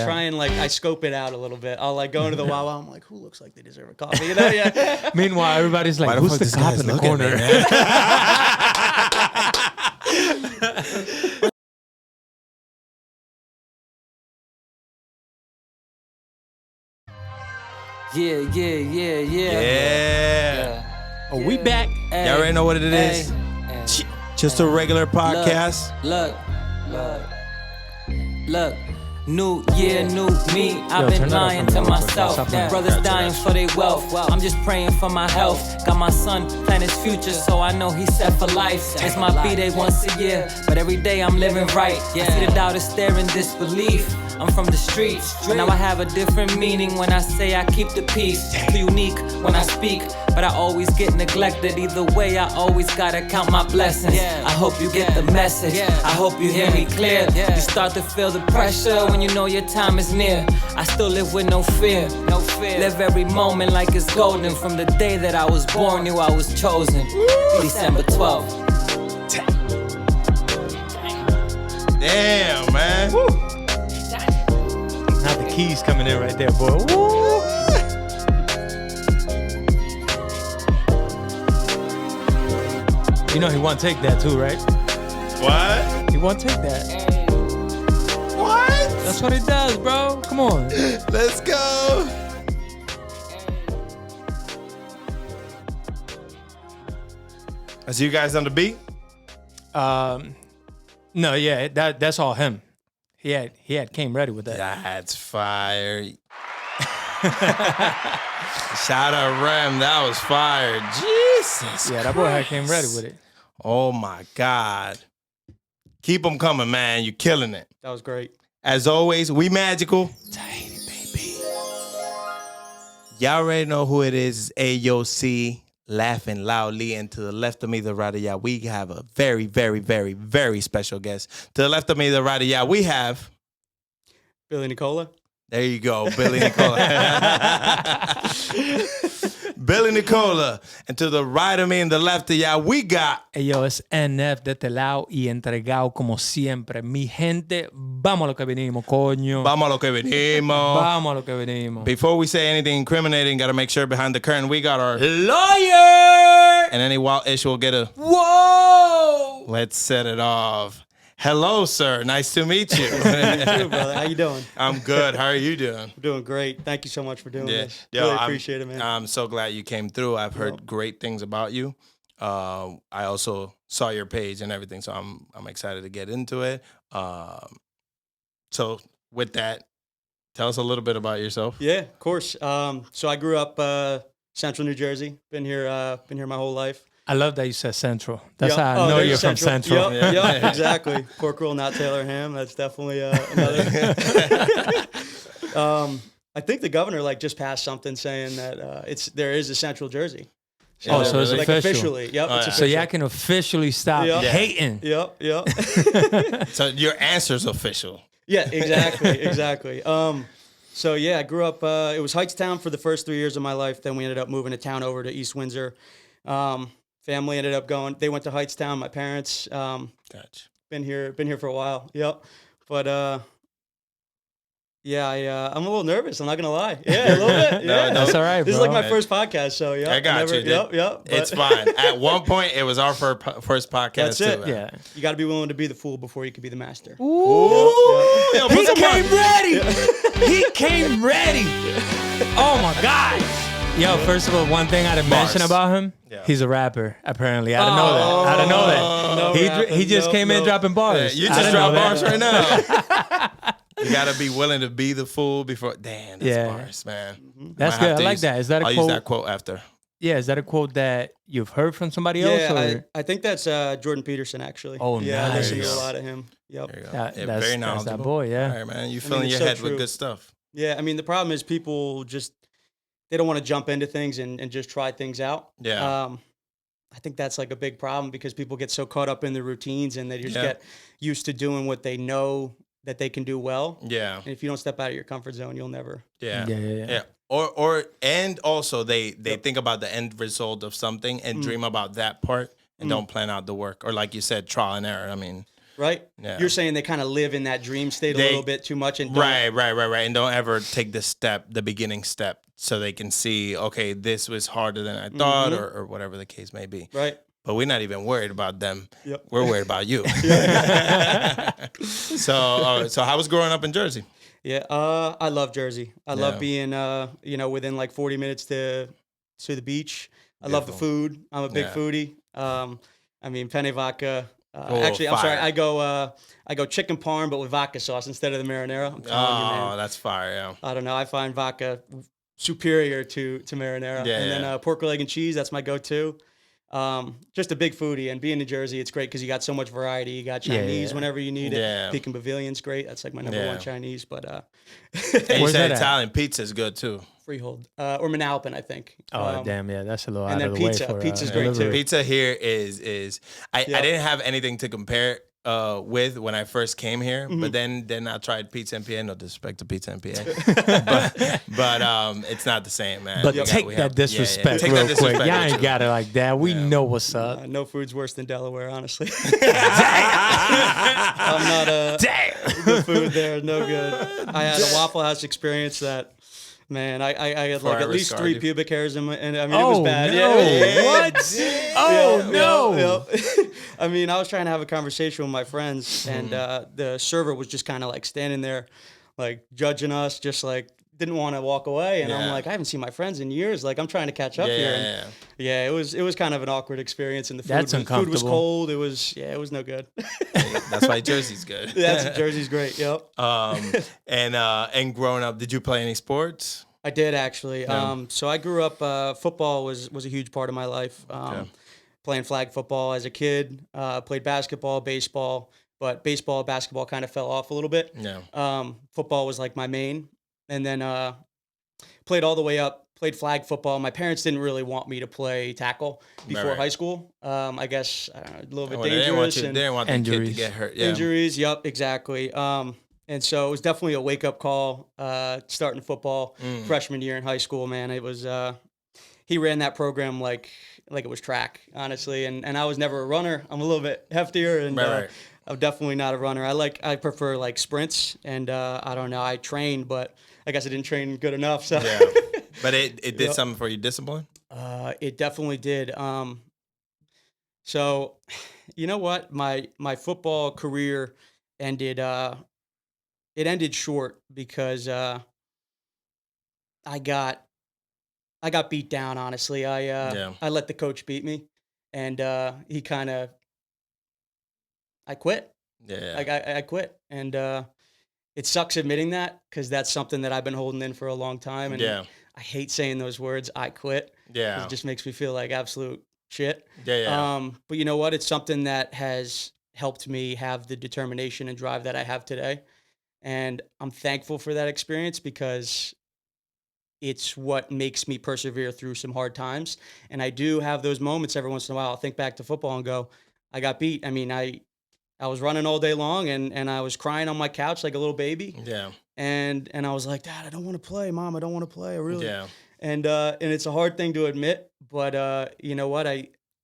Try and I scope it out a little bit. I'll go into the Wawa. I'm like, who looks like they deserve a coffee? You know? Yeah. Meanwhile, everybody's like, who's the cop in the corner? Yeah. Oh, we back. Y'all already know what it is. Just a regular podcast. Look. New year, new me. I've been lying to myself. Brothers dying for their wealth. I'm just praying for my health. Got my son plan his future, so I know he's set for life. It's my B-day once a year, but every day I'm living right. I see the doubters stare in disbelief. I'm from the streets, but now I have a different meaning when I say I keep the peace. Too unique when I speak, but I always get neglected. Either way, I always gotta count my blessings. I hope you get the message. I hope you hear me clear. You start to feel the pressure when you know your time is near. I still live with no fear. Live every moment like it's golden. From the day that I was born, knew I was chosen. December 12th. Damn, man. Woo. Not the keys coming in right there, boy. Woo. You know he won't take that too, right? What? He won't take that. What? That's what he does, bro. Come on. Let's go. I see you guys on the beat. No, yeah, that's all him. He had came ready with that. That's fire. Shout out Rem, that was fire. Jesus. Yeah, that boy had came ready with it. Oh my God. Keep them coming, man. You're killing it. That was great. As always, we magical. Tahiti, baby. Y'all already know who it is. It's AOC laughing loudly. And to the left of me, the right of y'all, we have a very, very, very, very special guest. To the left of me, the right of y'all, we have Billy Nicola. There you go, Billy Nicola. Billy Nicola. And to the right of me and the left of y'all, we got... Yo, es NF de este lado y entregado como siempre. Mi gente, vamos a lo que venimos, coño. Vamos a lo que venimos. Vamos a lo que venimos. Before we say anything incriminating, got to make sure behind the curtain we got our... lawyer! And any wild issue will get a... Whoa! Let's set it off. Hello, sir. Nice to meet you. You too, brother. How you doing? I'm good. How are you doing? I'm doing great. Thank you so much for doing this. Yo, Really appreciate it, man. I'm so glad you came through. I've heard great things about you. I also saw your page and everything, so I'm excited to get into it. So with that, tell us a little bit about yourself. Yeah, of course. So I grew up Central New Jersey. Been here my whole life. I love that you said Central. That's Yep. how I know you're from Central. Yep, exactly. Pork roll, not Taylor ham. That's definitely another. I think the governor just passed something saying that there is a Central Jersey. So it's really? official. Officially. Yep. It's So official. y'all can officially stop hating. Yep. So your answer's official. Yeah, exactly. So yeah, I grew up. It was Hightstown for the first 3 years of my life. Then we ended up moving to town over to East Windsor. Family ended up going. They went to Hightstown. My parents. Gotcha. Been here for a while. Yep. But yeah, I'm a little nervous. I'm not gonna lie. Yeah, a little bit. Yeah. That's all right, bro. This is like my first podcast, so yeah. I got you. Yep. It's fine. At one point, it was our first podcast. That's it. Too, Yeah. You got to be willing to be the fool before you can be the master. Ooh. Yo, He put some came ready. He came ready. Oh my God. Yo, first of all, one thing I didn't mention about him, he's a rapper, apparently. I didn't know that. No He just came in dropping bars. You just dropped bars right now. You got to be willing to be the fool before. Damn, that's bars, man. That's good. I like that. Is that a I'll quote? use that quote after. Yeah, is that a quote that you've heard from somebody else? Yeah, I think that's Jordan Peterson, actually. Oh, yeah, nice. I listen to a lot of him. Yep. There you go. That's very that's knowledgeable. that boy, yeah. All right, man. You filling your it's so head with true. good stuff. Yeah, I mean, the problem is people they don't want to jump into things and just try things out. Yeah. I think that's a big problem because people get so caught up in the routines and they just get used to doing what they know that they can do well. Yeah. And if you don't step out of your comfort zone, you'll never. Yeah. And also they think about the end result of something and dream about that part and don't plan out the work. Or like you said, trial and error. I mean, right? Yeah. You're saying they kind of live in that dream state a little bit too much, and don't, right, and don't ever take the beginning step, so they can see, okay, this was harder than I thought, or whatever the case may be. right? But we're not even worried about them. Yep. We're worried about you. So how was growing up in Jersey? Yeah, I love Jersey. I Yeah. love being, within like 40 minutes to the beach. I love the food. I'm a big Yeah. foodie. Penne vodka. Oh, Actually, I'm sorry. fire. I go chicken parm, but with vodka sauce instead of the marinara. I'm telling you, man. That's fire, yeah. I don't know. I find vodka superior to marinara. Yeah, and yeah. then pork leg and cheese. That's my go-to. Just a big foodie, and being in Jersey, it's great because you got so much variety. You got Chinese yeah. whenever you need it. Yeah. Pekin Pavilion's great. That's like my number Yeah. one Chinese. But And you Where's said that at? Italian pizza's good too. Freehold or Manalapan, I think. Oh damn, yeah, that's a little and out then of the pizza. way for Pizza's great, delivery. too. Pizza here is I Yep. didn't have anything to compare with when I first came here, but then I tried pizza and PA. No disrespect to pizza and PA, but it's not the same, man. But We got- take we that have- disrespect Take real that disrespect quick. Y'all with ain't you. got it like that. We know what's up. No food's worse than Delaware, honestly. I'm not the food there is no good. I had a Waffle House experience that. Man, I had like at least 3 pubic hairs in my, and I mean, it was bad. No. Yeah. What? Oh no. Yeah. I mean, I was trying to have a conversation with my friends, and the server was just kind of like standing there, like judging us, just like didn't want to walk away. And I'm Yeah. like, I haven't seen my friends in years. Like, I'm trying to catch up here. And yeah, it was kind of an awkward experience, and the food, That's food was uncomfortable. cold. It was no good. That's why Jersey's good. Jersey's great. Yep. And growing up, did you play any sports? I did actually. So I grew up. Football was a huge part of my life. Playing flag football as a kid. Played basketball, baseball, but baseball, basketball kind of fell off a little bit. Yeah. Football was like my main, and then played all the way up. Played flag football. My parents didn't really want me to play tackle before Right. high school. I guess I don't know, a little bit Well, they didn't want dangerous. you. They And didn't want the kid to Injuries. get hurt. Yeah. injuries. Yep, exactly. And so it was definitely a wake up call. Starting football freshman year in high school, man. It was he ran that program like it was track, honestly. And I was never a runner. I'm a little bit heftier, and Right. I'm definitely not a runner. I prefer like sprints, and I don't know. I trained, but I guess I didn't train good enough. So Yeah. But it did Yep. something for your discipline? it definitely did. So you know what? My football career ended. It ended short because I got beat down. Honestly, I let the coach beat me, and he kind of. I quit. Yeah. Like I quit, and it sucks admitting that because that's something that I've been holding in for a long time, and Yeah. I hate saying those words. I quit. 'Cause Yeah. it just makes me feel like absolute shit. Yeah. But you know what? It's something that has helped me have the determination and drive that I have today. And I'm thankful for that experience because it's what makes me persevere through some hard times. And I do have those moments every once in a while. I'll think back to football and go, I got beat. I mean, I was running all day long and I was crying on my couch like a little baby. Yeah. And I was like, Dad, I don't want to play. Mom, I don't want to play. I really. Yeah. And it's a hard thing to admit, but you know what?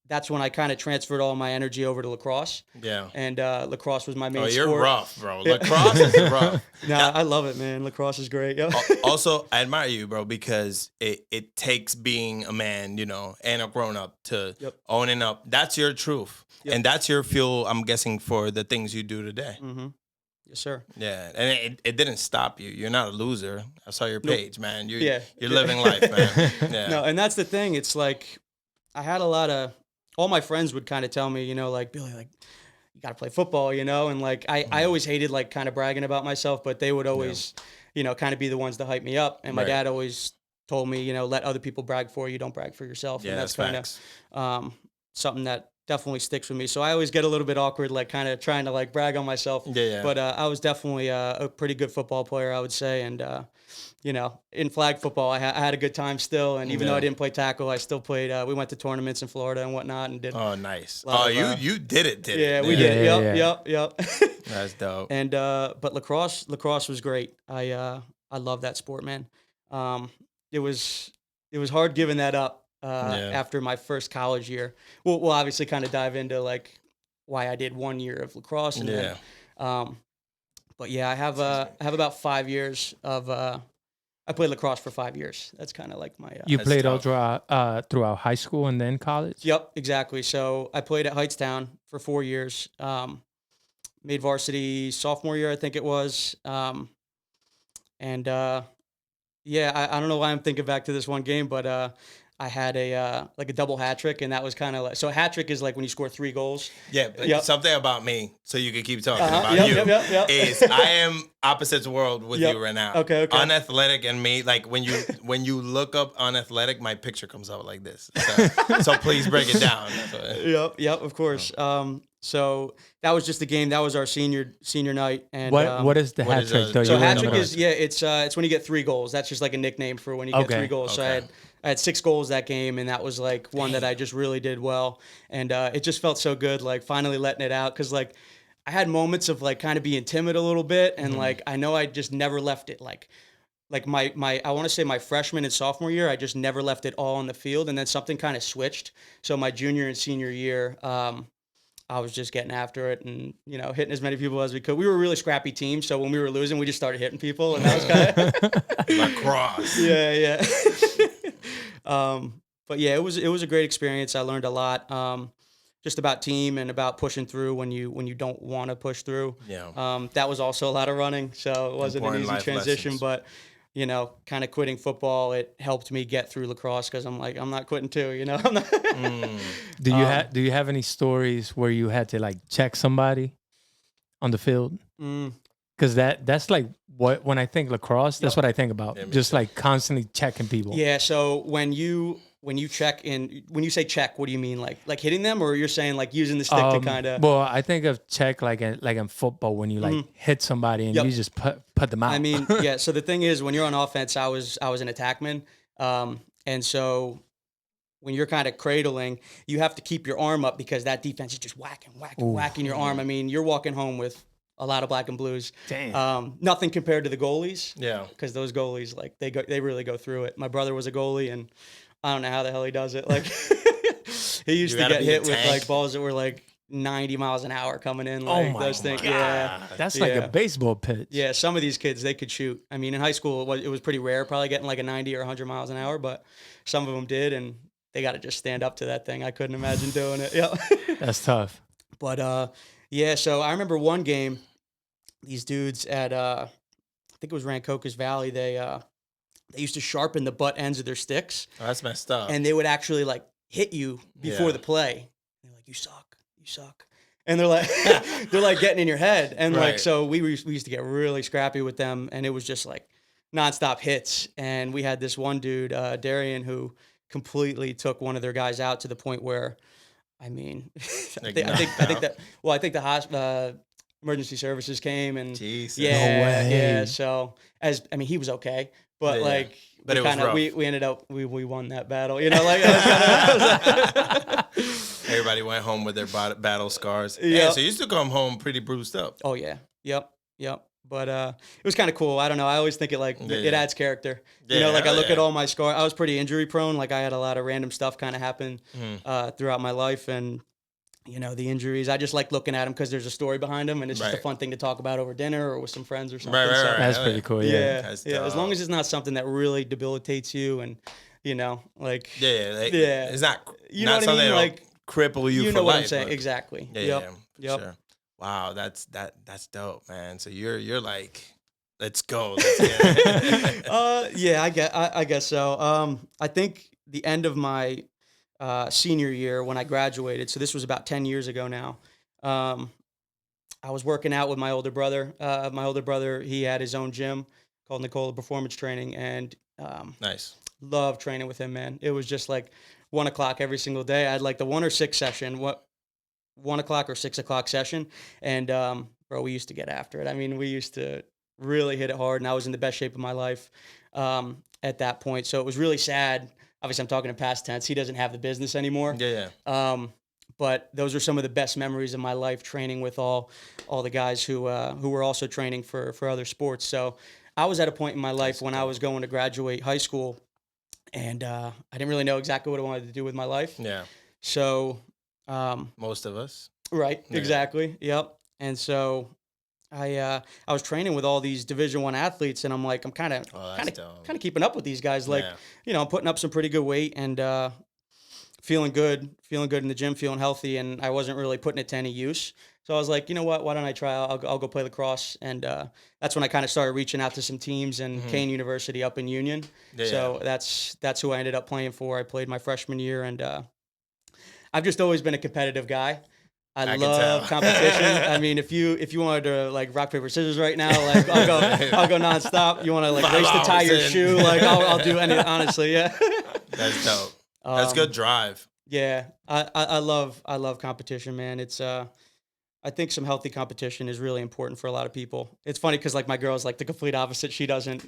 That's when I kind of transferred all my energy over to lacrosse. Yeah. And lacrosse was my main Oh, sport. you're rough, bro. Lacrosse is rough. Nah, I love it, man. Lacrosse is great. Yep. Also, I admire you, bro, because it takes being a man, and a grown up to Yep. owning up. That's your truth. Yep. And that's your fuel, I'm guessing, for the things you do today. Mm-hmm. Yes, sir. Yeah. And it didn't stop you. You're not a loser. I saw your page, man. You're Yeah. living life, man. Yeah. No, and that's the thing. It's like I had a lot of all my friends would kind of tell me, like Billy, like you got to play football, and like I always hated like kind of bragging about myself, but they would always, kind of be the ones to hype me up. And my Right. dad always told me, let other people brag for you, don't brag for yourself. Yeah, And that's that's kind facts. of something that definitely sticks with me. So I always get a little bit awkward, like kind of trying to like brag on myself. Yeah. But I was definitely a pretty good football player, I would say. And, in flag football, I had a good time still. And even though I didn't play tackle, I still played. We went to tournaments in Florida and whatnot and did. Oh, nice. lot Oh, of, you did it, did Yeah, it? we did. Yeah. Yep. That's dope. And but lacrosse was great. I love that sport, man. It was hard giving that up after my first college year. We'll obviously kind of dive into like why I did 1 year of lacrosse. And then, but yeah, I have about 5 years of I played lacrosse for 5 years. That's kind of like my. You played all throughout high school and then college? Yep, exactly. So I played at Hightstown for 4 years. Made varsity sophomore year, I think it was. And yeah, I don't know why I'm thinking back to this one game, but I had a like a double hat trick, and that was kind of like, so a hat trick is like when you score 3 goals. Yeah, but something about me, so you can keep talking about you, is I am opposites world with you right now. Okay. Unathletic and me, like when you look up unathletic, my picture comes out like this. So please break it down. Yep, of course. So that was just the game. That was our senior night. And what is the hat trick? So hat trick is it's when you get 3 goals. That's just like a nickname for when you get 3 goals. So I had 6 goals that game, and that was like one that I just really did well, and it just felt so good, like finally letting it out, because like I had moments of like kind of being timid a little bit, and like I know I just never left it like my I want to say my freshman and sophomore year, I just never left it all on the field, and then something kind of switched. So my junior and senior year, I was just getting after it and, hitting as many people as we could. We were a really scrappy team, so when we were losing, we just started hitting people, and that was kind of lacrosse. Yeah. But yeah, it was a great experience. I learned a lot, just about team and about pushing through when you don't want to push through. Yeah. That was also a lot of running, so it wasn't an easy transition, but kind of quitting football, it helped me get through lacrosse, because I'm like, I'm not quitting too, I'm not. Do you have any stories where you had to like check somebody on the field? Because that's like when I think lacrosse, that's what I think about. Just like constantly checking people. Yeah. So when you check when you say check, what do you mean? Like hitting them, or you're saying like using the stick to kind of? Well, I think of check like in football, when you like hit somebody and you just put them out. I mean, yeah. So the thing is, when you're on offense, I was an attackman, and so when you're kind of cradling, you have to keep your arm up, because that defense is just whacking your arm. I mean, you're walking home with a lot of black and blues. Damn. Nothing compared to the goalies. Yeah. Because those goalies, like they really go through it. My brother was a goalie, and I don't know how the hell he does it. Like he used to get hit with like balls that were like 90 miles an hour coming in. Like those things. Yeah. That's like a baseball pitch. Yeah. Some of these kids, they could shoot. I mean, in high school, it was pretty rare, probably getting like a 90 or 100 miles an hour, but some of them did, and they got to just stand up to that thing. I couldn't imagine doing it. Yeah. That's tough. But yeah, so I remember one game, these dudes at I think it was Rancocas Valley, they used to sharpen the butt ends of their sticks. Oh, that's messed up. And they would actually like hit you before the play. They're like, you suck. And they're like they're like getting in your head. And like, so we used to get really scrappy with them, and it was just like nonstop hits. And we had this one dude, Darian, who completely took one of their guys out, to the point where, I mean, I think the emergency services came, and Jesus. No way. Yeah. So he was okay, but like, but it was rough. We ended up we won that battle, like everybody went home with their battle scars. Yeah, so you used to come home pretty bruised up. Oh yeah, yep. But it was kind of cool. I don't know. I always think it adds character. I look at all my scars. I was pretty injury prone. Like I had a lot of random stuff kind of happen throughout my life, and the injuries. I just like looking at them because there's a story behind them, and it's just a fun thing to talk about over dinner or with some friends or something. Right. That's pretty cool. Yeah. As long as it's not something that really debilitates you, and it's not not something I mean? like cripple you. You for know what life, I'm saying? but, Exactly. Yep. Sure. Wow, that's dope, man. So you're like, let's go. Let's get it. Yeah, I guess so. I think the end of my senior year, when I graduated, so this was about 10 years ago now, I was working out with my older brother. My older brother, he had his own gym called Nicola Performance Training, and nice. Loved training with him, man. It was just like 1 o'clock every single day. I had like the 1 or 6 session, 1 o'clock or 6 o'clock session, and bro, we used to get after it. I mean, we used to really hit it hard, and I was in the best shape of my life at that point. So it was really sad. Obviously, I'm talking in past tense. He doesn't have the business anymore. Yeah. But those are some of the best memories of my life, training with all the guys who were also training for other sports. So I was at a point in my life when I was going to graduate high school, and I didn't really know exactly what I wanted to do with my life. Yeah. So most of us. Right. Yeah. Exactly. Yep. And so I was training with all these Division I athletes, and I'm like, I'm kind of keeping up with these guys. Like, I'm putting up some pretty good weight and feeling good in the gym, feeling healthy, and I wasn't really putting it to any use. So I was like, you know what? Why don't I try? I'll go play lacrosse, and that's when I kind of started reaching out to some teams and Kane University up in Union. So that's who I ended up playing for. I played my freshman year, and I've just always been a competitive guy. I love competition. I mean, if you wanted to like rock paper scissors right now, like I'll go nonstop. You want to like race to tie your shoe, like I'll do any. Honestly, yeah. That's dope. That's good drive. Yeah, I love competition, man. It's I think some healthy competition is really important for a lot of people. It's funny because like my girl's like the complete opposite. She doesn't.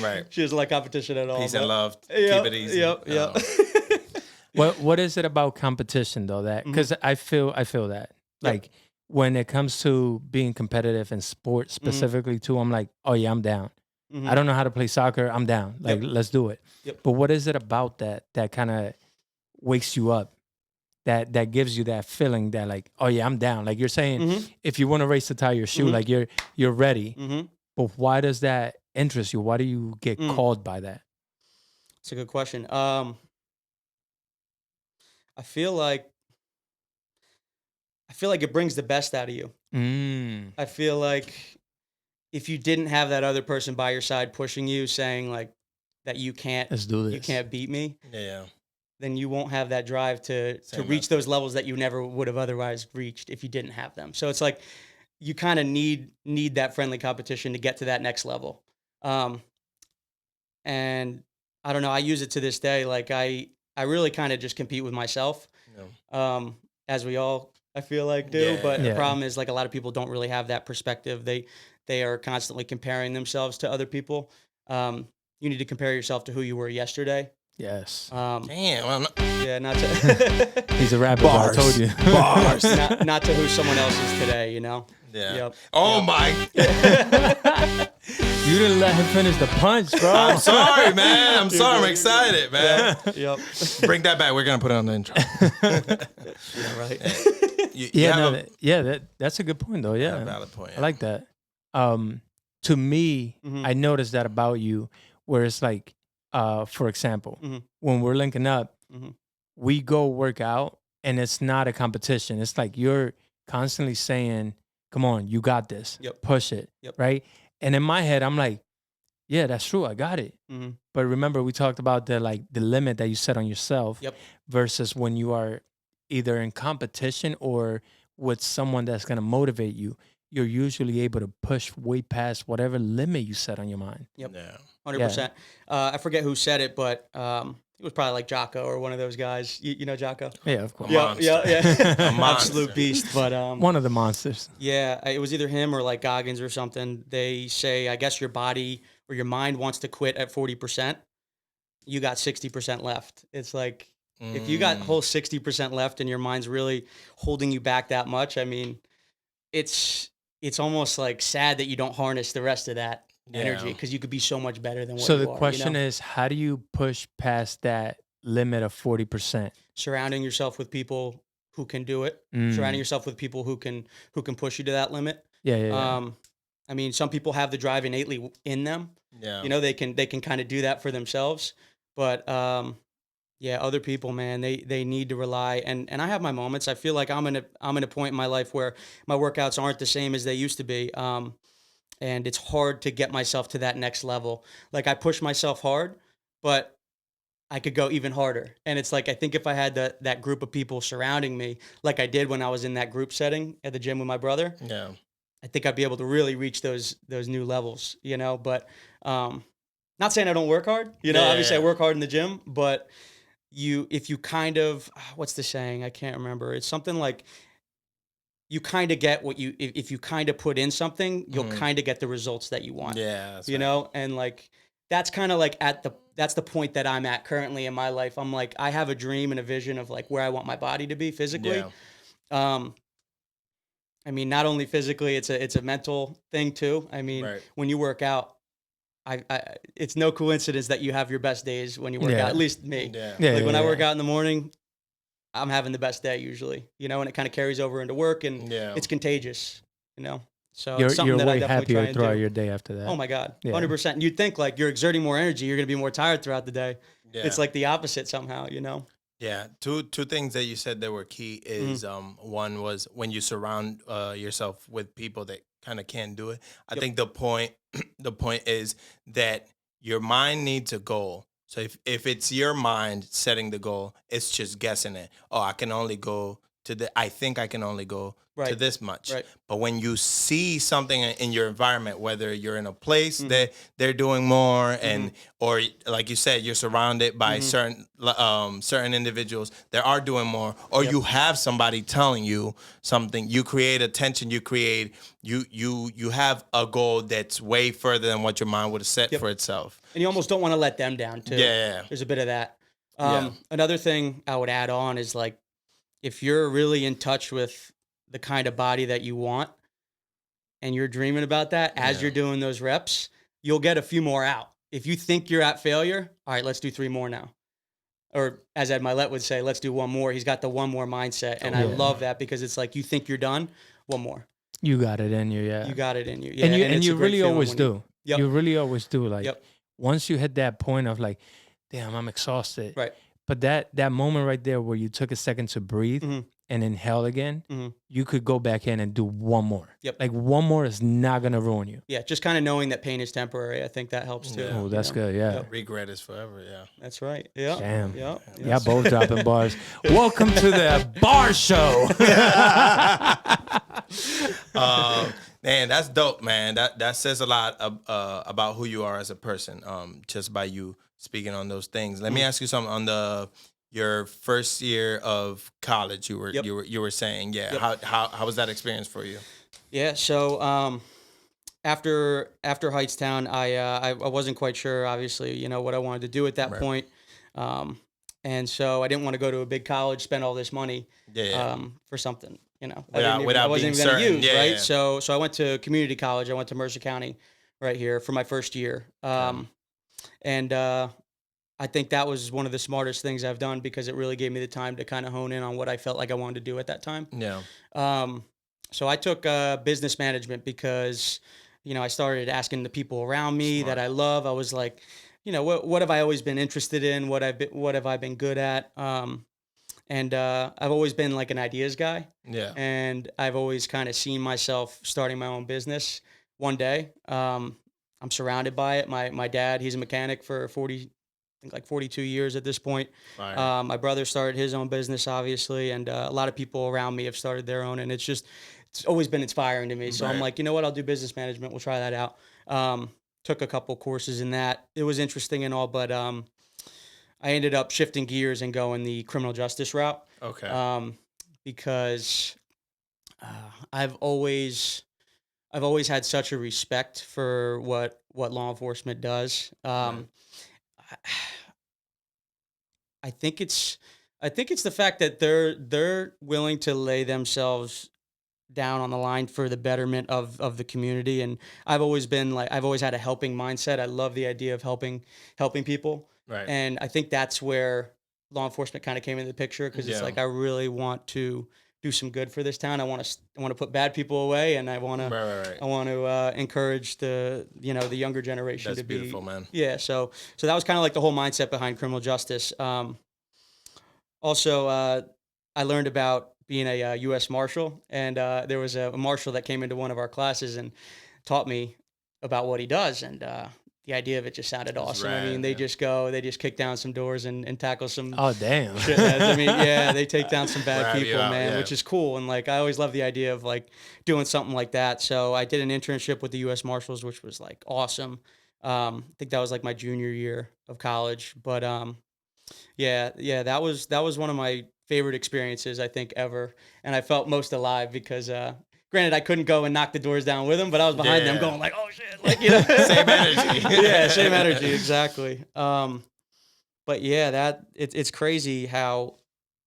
Right. She doesn't like competition at all. Peace and love. Yep, Keep it easy. Yep. What is it about competition though that because I feel that like when it comes to being competitive in sports specifically too, I'm like, oh yeah, I'm down. I don't know how to play soccer, I'm down. Like let's do it. But what is it about that kind of wakes you up, that gives you that feeling that like, oh yeah, I'm down. Like you're saying, if you want to race to tie your shoe, like you're ready. But why does that interest you? Why do you get called by that? It's a good question. I feel like it brings the best out of you. I feel like if you didn't have that other person by your side pushing you, saying like that you can't, let's do this. You can't beat me. Yeah. Then you won't have that drive to reach those levels that you never would have otherwise reached if you didn't have them. So it's like you kind of need that friendly competition to get to that next level. And I don't know, I use it to this day. Like I really kind of just compete with myself, as we all, I feel like, do. But the problem is, like, a lot of people don't really have that perspective. They are constantly comparing themselves to other people. You need to compare yourself to who you were yesterday. Yes. Damn. Yeah, not to. He's a rapper. I told you. Bars. Not to who someone else is today. You know. Yeah. Yep. Oh my. You didn't let him finish the punch, bro. I'm sorry, man. I'm sorry. I'm excited, man. Yep. Bring that back. We're gonna put it on the intro. Yeah. Right. That's a good point, though. Yeah. Valid point. I like that. To me, I noticed that about you, where it's like, for example, when we're linking up, we go work out, and it's not a competition. It's like you're constantly saying, "Come on, you got this. Push it." Right. And in my head, I'm like, yeah, that's true. I got it. But remember, we talked about the limit that you set on yourself versus when you are either in competition or with someone that's going to motivate you, you're usually able to push way past whatever limit you set on your mind. Yep. Yeah. 100%. I forget who said it, but it was probably like Jocko or one of those guys. You know Jocko? Yeah, of course. Yeah. Absolute beast. But one of the monsters. Yeah, it was either him or like Goggins or something. They say, I guess your body or your mind wants to quit at 40%. You got 60% left. It's like if you got whole 60% left and your mind's really holding you back that much, I mean, it's almost like sad that you don't harness the rest of that energy because you could be so much better than what you are. So the question is, how do you push past that limit of 40%? Surrounding yourself with people who can do it. Surrounding yourself with people who can push you to that limit. Yeah. I mean, some people have the drive innately in them. Yeah. You know, they can kind of do that for themselves. But other people, man, they need to rely. And I have my moments. I feel like I'm in a point in my life where my workouts aren't the same as they used to be. And it's hard to get myself to that next level. Like I push myself hard, but I could go even harder. And it's like, I think if I had that group of people surrounding me, like I did when I was in that group setting at the gym with my brother, I think I'd be able to really reach those new levels, you know, but, not saying I don't work hard, you know, obviously I work hard in the gym, but if you kind of, what's the saying? I can't remember. It's something like, you kind of get what if you kind of put in something, you'll kind of get the results that you want. Yeah. That's you know? And like, that's kind of like that's the point that I'm at currently in my life. I'm like, I have a dream and a vision of like where I want my body to be physically. Yeah. I mean, not only physically, it's a mental thing too. I mean, when you work out, it's no coincidence that you have your best days when you work out, at least me. Yeah. When I work out in the morning, I'm having the best day usually, you know, and it kind of carries over into work, and it's contagious, you know. So it's something you're that I way definitely try happier and throughout do. your day after that. Oh my God, Yeah. 100%. You'd think like you're exerting more energy, you're gonna be more tired throughout the day. Yeah. It's like the opposite somehow, you know. Yeah, two things that you said that were key is one was when you surround yourself with people that kind of can't do it. I think the point is that your mind needs a goal. So if it's your mind setting the goal, it's just guessing it. Oh, I can only go to I think I can only go to this much. Right. But when you see something in your environment, whether you're in a place that they're doing more, and or like you said, you're surrounded by certain individuals that are doing more, or you have somebody telling you something, you create attention. You have a goal that's way further than what your mind would have set for itself. And you almost don't want to let them down too. Yeah. There's a bit of that. Another thing I would add on is like, if you're really in touch with the kind of body that you want and you're dreaming about that as you're doing those reps, you'll get a few more out. If you think you're at failure, all right, let's do 3 more now. Or as Ed Milet would say, let's do 1 more. He's got the 1 more mindset. And I love that, because it's like, you think you're done, 1 more. You got it in you, yeah. You got it in you. Yeah, and you really always do. Yep. You really always do. Like once you hit that point of like, damn, I'm exhausted. Right. But that moment right there where you took a second to breathe and inhale again, you could go back in and do 1 more. Yep. Like 1 more is not gonna ruin you. Yeah, just kind of knowing that pain is temporary. I think that helps too. Oh, that's good. Yeah. Regret is forever. Yeah. That's right. Yeah. Damn. Yeah. Yeah, both dropping bars. Welcome to the bar show. Man, that's dope, man. That says a lot about who you are as a person, just by you speaking on those things. Let me ask you something on your first year of college. You were saying, how was that experience for you? Yeah. So after Heightstown, I wasn't quite sure, obviously, you know, what I wanted to do at that point. And so I didn't want to go to a big college, spend all this money for something, you know, I wasn't even going to use, right? Yeah. So I went to community college. I went to Mercer County right here for my first year. And I think that was one of the smartest things I've done, because it really gave me the time to kind of hone in on what I felt like I wanted to do at that time. Yeah. So I took business management because, you know, I started asking the people around me that I love. I was like, you know, what have I always been interested in? What have I been good at? And I've always been like an ideas guy. Yeah. And I've always kind of seen myself starting my own business one day. I'm surrounded by it. My dad, he's a mechanic for 42 years at this point. Right. My brother started his own business, obviously, and a lot of people around me have started their own, and it's always been inspiring to me. So I'm like, you know what, I'll do business management. We'll try that out. Took a couple courses in that. It was interesting and all, but I ended up shifting gears and going the criminal justice route. Okay. Because I've always had such a respect for what law enforcement does. I think it's the fact that they're willing to lay themselves down on the line for the betterment of the community. And I've always had a helping mindset. I love the idea of helping people. Right. And I think that's where law enforcement kind of came into the picture, because it's like, I really want to do some good for this town. I want to put bad people away, and I want to encourage the younger generation to be beautiful, man. Yeah. So that was kind of like the whole mindset behind criminal justice. Also, I learned about being a U.S. Marshal, and there was a marshal that came into one of our classes and taught me about what he does, and the idea of it just sounded awesome. Rad, I mean, they just kick down some doors and tackle some. Oh, damn. Shitheads. I mean, yeah, they take down some bad people, man, which is cool. And like, I always love the idea of like doing something like that. So I did an internship with the U.S. Marshals, which was like awesome. I think that was like my junior year of college, but yeah, that was one of my favorite experiences, I think, ever. And I felt most alive because, granted, I couldn't go and knock the doors down with them, but I was behind them going like, oh shit, like, you know. Same energy. Yeah, same energy, exactly. But yeah, it's crazy how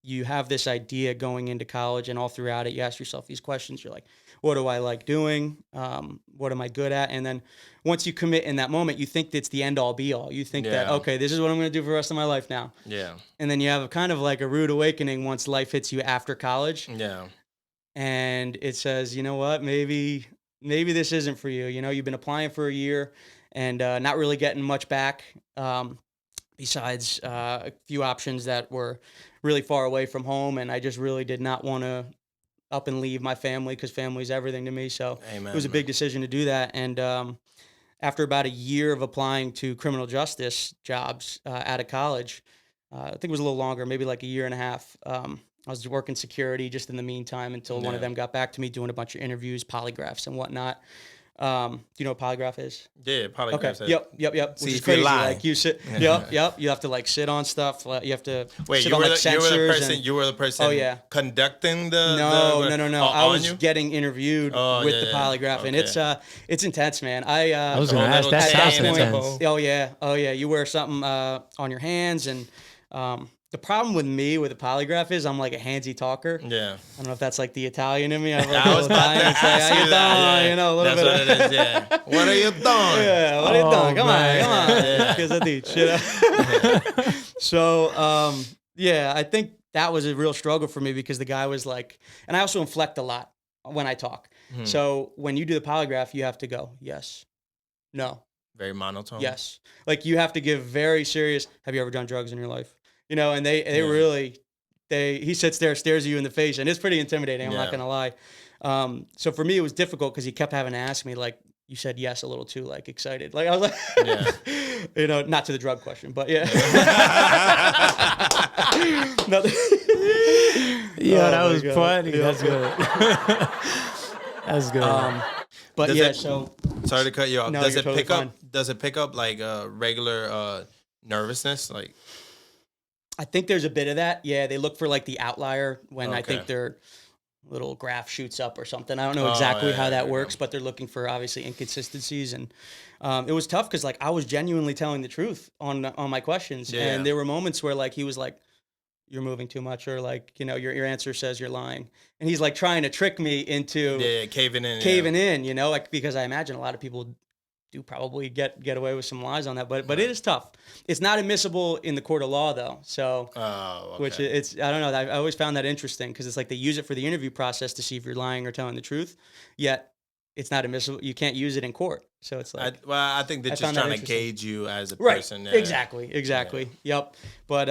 you have this idea going into college, and all throughout it, you ask yourself these questions. You're like, what do I like doing? What am I good at? And then once you commit in that moment, you think it's the end all be all. You think that, okay, this is what I'm going to do for the rest of my life now. Yeah. And then you have a kind of like a rude awakening once life hits you after college. Yeah. And it says, you know what, maybe this isn't for you. You know, you've been applying for a year and not really getting much back. Besides a few options that were really far away from home. And I just really did not want to up and leave my family because family's everything to me. So it was a big decision to do that. And after about a year of applying to criminal justice jobs out of college, I think it was a little longer, maybe like a year and a half. I was working security just in the meantime until one of them got back to me doing a bunch of interviews, polygraphs and whatnot. Do you know what polygraph is? Yeah, polygraph. Okay. Yep. See Which is if you're crazy. lying. Like you sit. Yep. You have to like sit on stuff. You have to Wait, sit you on were like the person. and, You were the person. Oh, yeah. Conducting the. No. I was you? getting interviewed with the polygraph, and it's intense, man. I was going to ask that. Sounds intense. Oh yeah. You wear something on your hands, and the problem with me with the polygraph is I'm like a handsy talker. Yeah. I don't know if that's like the Italian in me. I was about to ask you that. You know, a little That's bit. what it is. Yeah. What are you doing? Yeah, what are you doing? Come on. Because I teach, you know. So, I think that was a real struggle for me because the guy was like, and I also inflect a lot when I talk. So when you do the polygraph, you have to go, yes, no. Very monotone. Yes. Like you have to give very serious, have you ever done drugs in your life? You know, and they really, he sits there, stares at you in the face, and it's pretty intimidating. I'm not going to lie. So for me, it was difficult because he kept having to ask me, like, you said yes a little too, like, excited. Like, I was like, you know, not to the drug question, but yeah. That was funny. Yeah. That's good. That's good. But does sorry to cut you off. No, Does you're it totally pick fine. up? Does it pick up like regular nervousness? Like, I think there's a bit of that. Yeah, they look for like the outlier when I think their little graph shoots up or something. I don't know exactly how that works, but they're looking for obviously inconsistencies. And it was tough because like I was genuinely telling the truth on my questions, and there were moments where like he was like, "You're moving too much," or like, you know, your answer says you're lying, and he's like trying to trick me into caving in, you know, like because I imagine a lot of people do probably get away with some lies on that, but it is tough. It's not admissible in the court of law though. So, which it's, I don't know. I always found that interesting because it's like they use it for the interview process to see if you're lying or telling the truth, yet it's not admissible. You can't use it in court. So it's like, I think they're just trying to gauge you as a person. Right. Exactly. Yeah. Yep. But,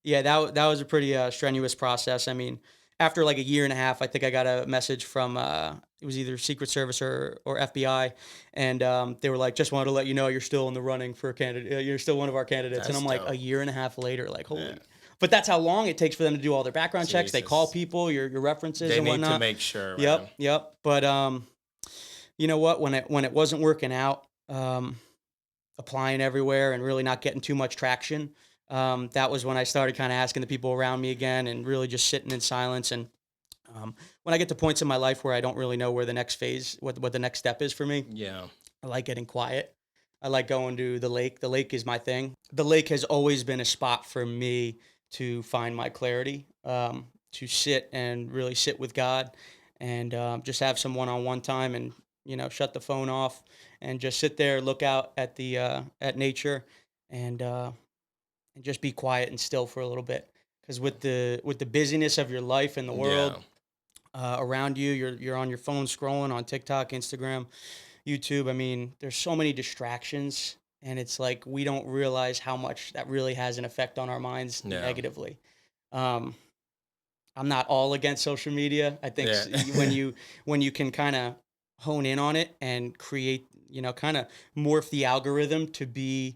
that was a pretty strenuous process. I mean, after like a year and a half, I think I got a message from it was either Secret Service or FBI, and they were like, "Just wanted to let you know you're still in the running for a candidate. You're still one of our candidates." That's and I'm like, dope. a year and a half later, like, holy. Yeah. But that's how long it takes for them to do all their background checks. They call people, your references, and whatnot. They need to make sure. Yep. But you know what? When it wasn't working out, applying everywhere and really not getting too much traction. That was when I started kind of asking the people around me again and really just sitting in silence. And when I get to points in my life where I don't really know where the next phase, what the next step is for me, I like getting quiet. I like going to the lake. The lake is my thing. The lake has always been a spot for me to find my clarity, to sit and really sit with God and just have some one-on-one time and, you know, shut the phone off and just sit there, look out at the at nature and just be quiet and still for a little bit. Because with the busyness of your life and the world around you, you're on your phone scrolling on TikTok, Instagram, YouTube. I mean, there's so many distractions, and it's like we don't realize how much that really has an effect on our minds negatively. I'm not all against social media. I think when you can kind of hone in on it and create, you know, kind of morph the algorithm to be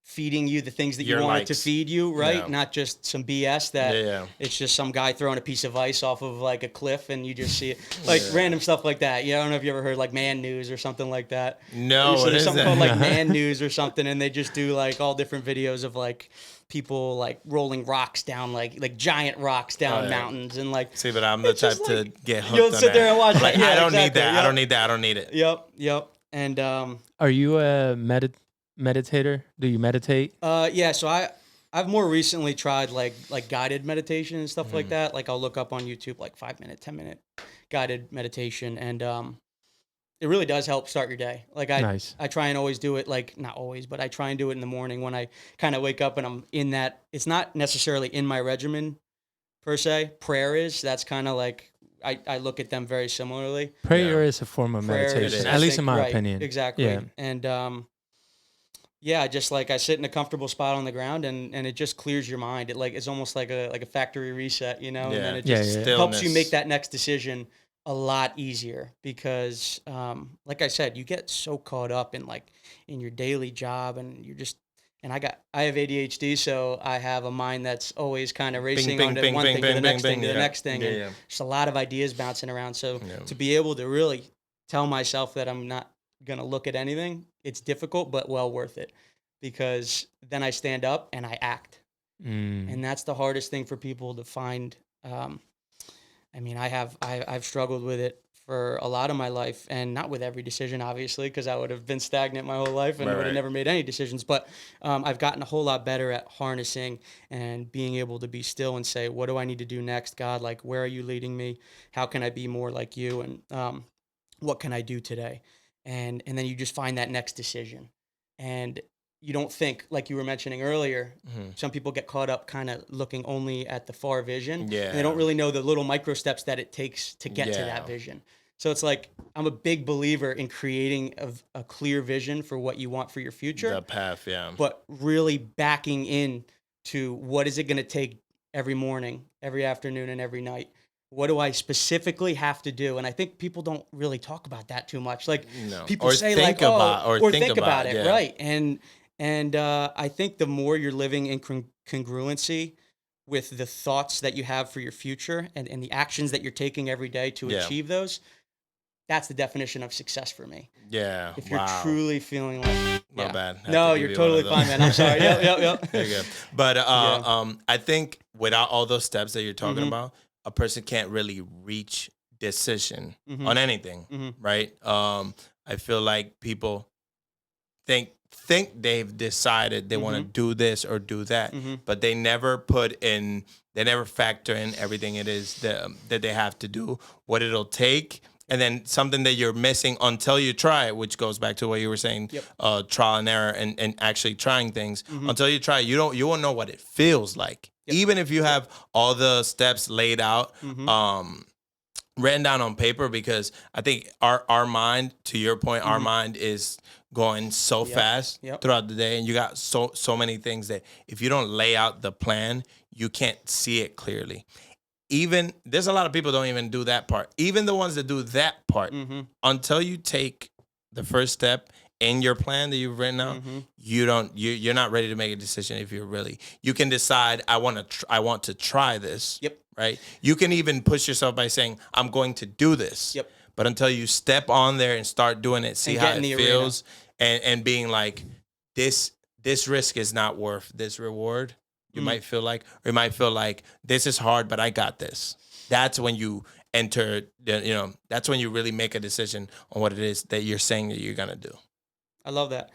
feeding you the things that you want it to feed you, right? Yeah. Not just some BS that it's just some guy throwing a piece of ice off of like a cliff and you just see it. Like random stuff like that. Yeah, I don't know if you ever heard like Man News or something like that. No, so there's something called like Man News or something, and they just do like all different videos of like people like rolling rocks down like giant rocks down mountains and like. See, but I'm the type to get hooked you'll sit there and watch like, I don't need that. Yep. I don't need that. I don't need it. Yep. And are you a meditator? Do you meditate? Yeah, so I've more recently tried like guided meditation and stuff like that. Like I'll look up on YouTube like 5-minute, 10-minute guided meditation, and it really does help start your day. Like I try and always do it, like not always, but I try and do it in the morning when I kind of wake up and I'm in that. It's not necessarily in my regimen per se. Prayer is. That's kind of like I look at them very similarly. Prayer is a form of meditation, at least in my opinion. Exactly. Yeah. And yeah, just like I sit in a comfortable spot on the ground, and it just clears your mind. It's almost like a factory reset, you know. Yeah. And then it just Yeah. helps you make that next decision a lot easier because, like I said, you get so caught up in your daily job, and you're just. And I have ADHD, so I have a mind that's always kind of racing on to one thing to the next thing to the next thing, and just a lot of ideas bouncing around. So to be able to really tell myself that I'm not gonna look at anything, it's difficult but well worth it, because then I stand up and I act, and that's the hardest thing for people to find. I mean, I've struggled with it for a lot of my life, and not with every decision, obviously, because I would have been stagnant my whole life and would have never made any decisions. But I've gotten a whole lot better at harnessing and being able to be still and say, what do I need to do next, God? Like, where are you leading me? How can I be more like you? And what can I do today? And then you just find that next decision. And you don't think, like you were mentioning earlier, some people get caught up kind of looking only at the far vision. And they don't really know the little micro steps that it takes to get to that vision. So it's like, I'm a big believer in creating a clear vision for what you want for your future. The path, But really backing in to what is it going to take every morning, every afternoon, and every night. What do I specifically have to do? And I think people don't really talk about that too much. Like people say like, or think about it. Right. And I think the more you're living in congruency with the thoughts that you have for your future and the actions that you're taking every day to achieve those, that's the definition of success for me. Yeah. If you're truly feeling like, my bad. No, you're totally fine, man. I'm sorry. Yep. There you go. But I think without all those steps that you're talking about, a person can't really reach decision on anything, right? I feel like people think they've decided they want to do this or do that, but they never factor in everything it is that they have to do, what it'll take, and then something that you're missing until you try it, which goes back to what you were saying, trial and error and actually trying things. Until you try it, you won't know what it feels like. Even if you have all the steps laid out, written down on paper, because I think our mind, to your point, our mind is going so fast throughout the day, and you got so many things that if you don't lay out the plan, you can't see it clearly. Even there's a lot of people don't even do that part. Even the ones that do that part, until you take the first step in your plan that you've written out, you're not ready to make a decision. If you can decide, I want to try this. Right. You can even push yourself by saying, I'm going to do this. But until you step on there and start doing it, see how it feels, and being like, this risk is not worth this reward. You might feel like, or you might feel like this is hard, but I got this. That's when you enter, that's when you really make a decision on what it is that you're saying that you're going to do. I love that.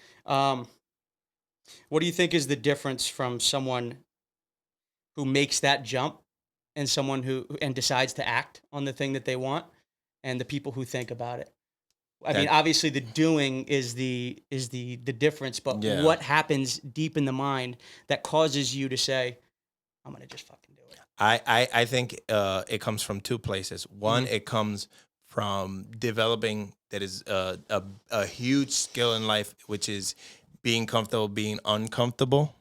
What do you think is the difference from someone who makes that jump and someone who decides to act on the thing that they want, and the people who think about it? I mean, obviously the doing is the difference, but what happens deep in the mind that causes you to say, I'm going to just fucking do it? I think it comes from two places. One, it comes from developing that is a huge skill in life, which is being comfortable, being uncomfortable.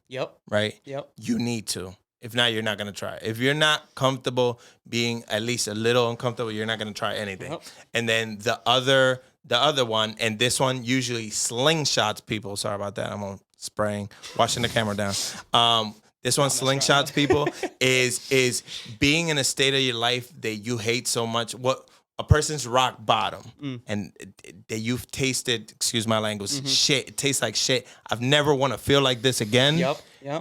Right? You need to. If not, you're not going to try. If you're not comfortable being at least a little uncomfortable, you're not going to try anything. And then the other one, and this one usually slingshots people. Sorry about that. I'm on spraying, washing the camera down. This one slingshots people is being in a state of your life that you hate so much. What a person's rock bottom, and that you've tasted, excuse my language, shit. It tastes like shit. I've never want to feel like this again.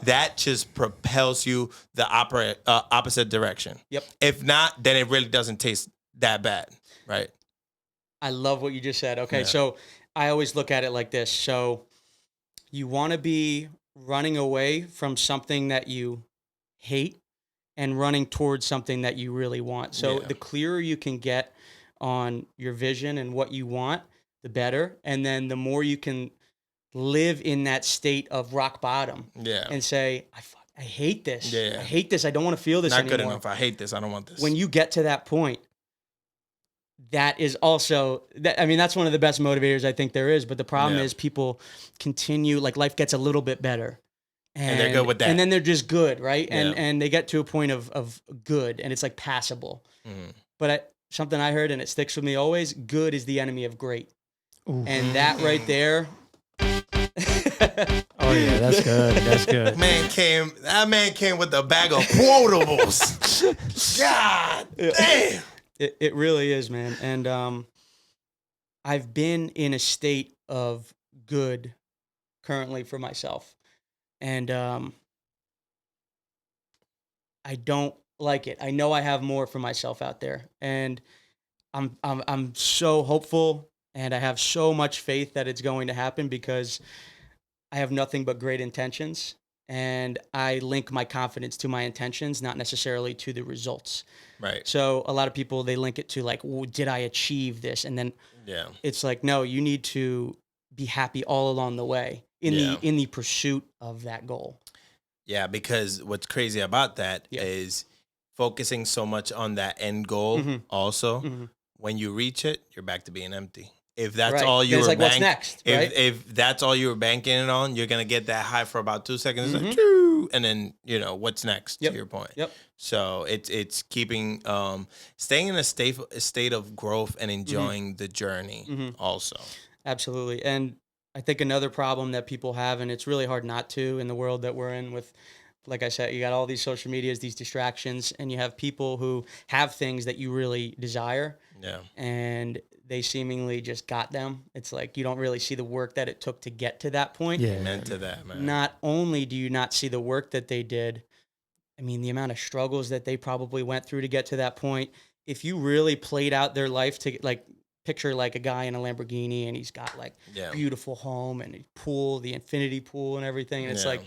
That just propels you the opposite direction. If not, then it really doesn't taste that bad, right? I love what you just said. Okay, so I always look at it like this. So you want to be running away from something that you hate and running towards something that you really want. So the clearer you can get on your vision and what you want, the better. And then the more you can live in that state of rock bottom and say, I hate this. Yeah. I hate this. I don't want to feel this anymore. Not good enough. I hate this. I don't want this. When you get to that point, that is also, that's one of the best motivators I think there is. But the problem is people continue, like life gets a little bit better. And they're good with that. And then they're just good, right? Yeah. And they get to a point of good, and it's like passable. But something I heard, and it sticks with me always, good is the enemy of great. Ooh. And that right there. Oh yeah, that's good. That's good. That man came with a bag of quotables. God damn. It really is, man. And I've been in a state of good currently for myself. And I don't like it. I know I have more for myself out there. And I'm so hopeful, and I have so much faith that it's going to happen, because I have nothing but great intentions, and I link my confidence to my intentions, not necessarily to the results. Right. So a lot of people, they link it to like, did I achieve this? And then it's like, no, you need to be happy all along the way in the pursuit of that goal. Yeah, because what's crazy about that is focusing so much on that end goal. Also, when you reach it, you're back to being empty. If that's all you were like, what's next? If that's all you were banking it on, you're gonna get that high for about 2 seconds, like, and then what's next. To your point. So it's keeping staying in a state of growth and enjoying the journey. Also, absolutely. And I think another problem that people have, and it's really hard not to in the world that we're in with, like I said, you got all these social medias, these distractions, and you have people who have things that you really desire. Yeah. And they seemingly just got them. It's like you don't really see the work that it took to get to that point. Yeah. Amen to that, man. Not only do you not see the work that they did, I mean, the amount of struggles that they probably went through to get to that point. If you really played out their life to, like, picture like a guy in a Lamborghini, and he's got like beautiful home and a pool, the infinity pool and everything. And it's like,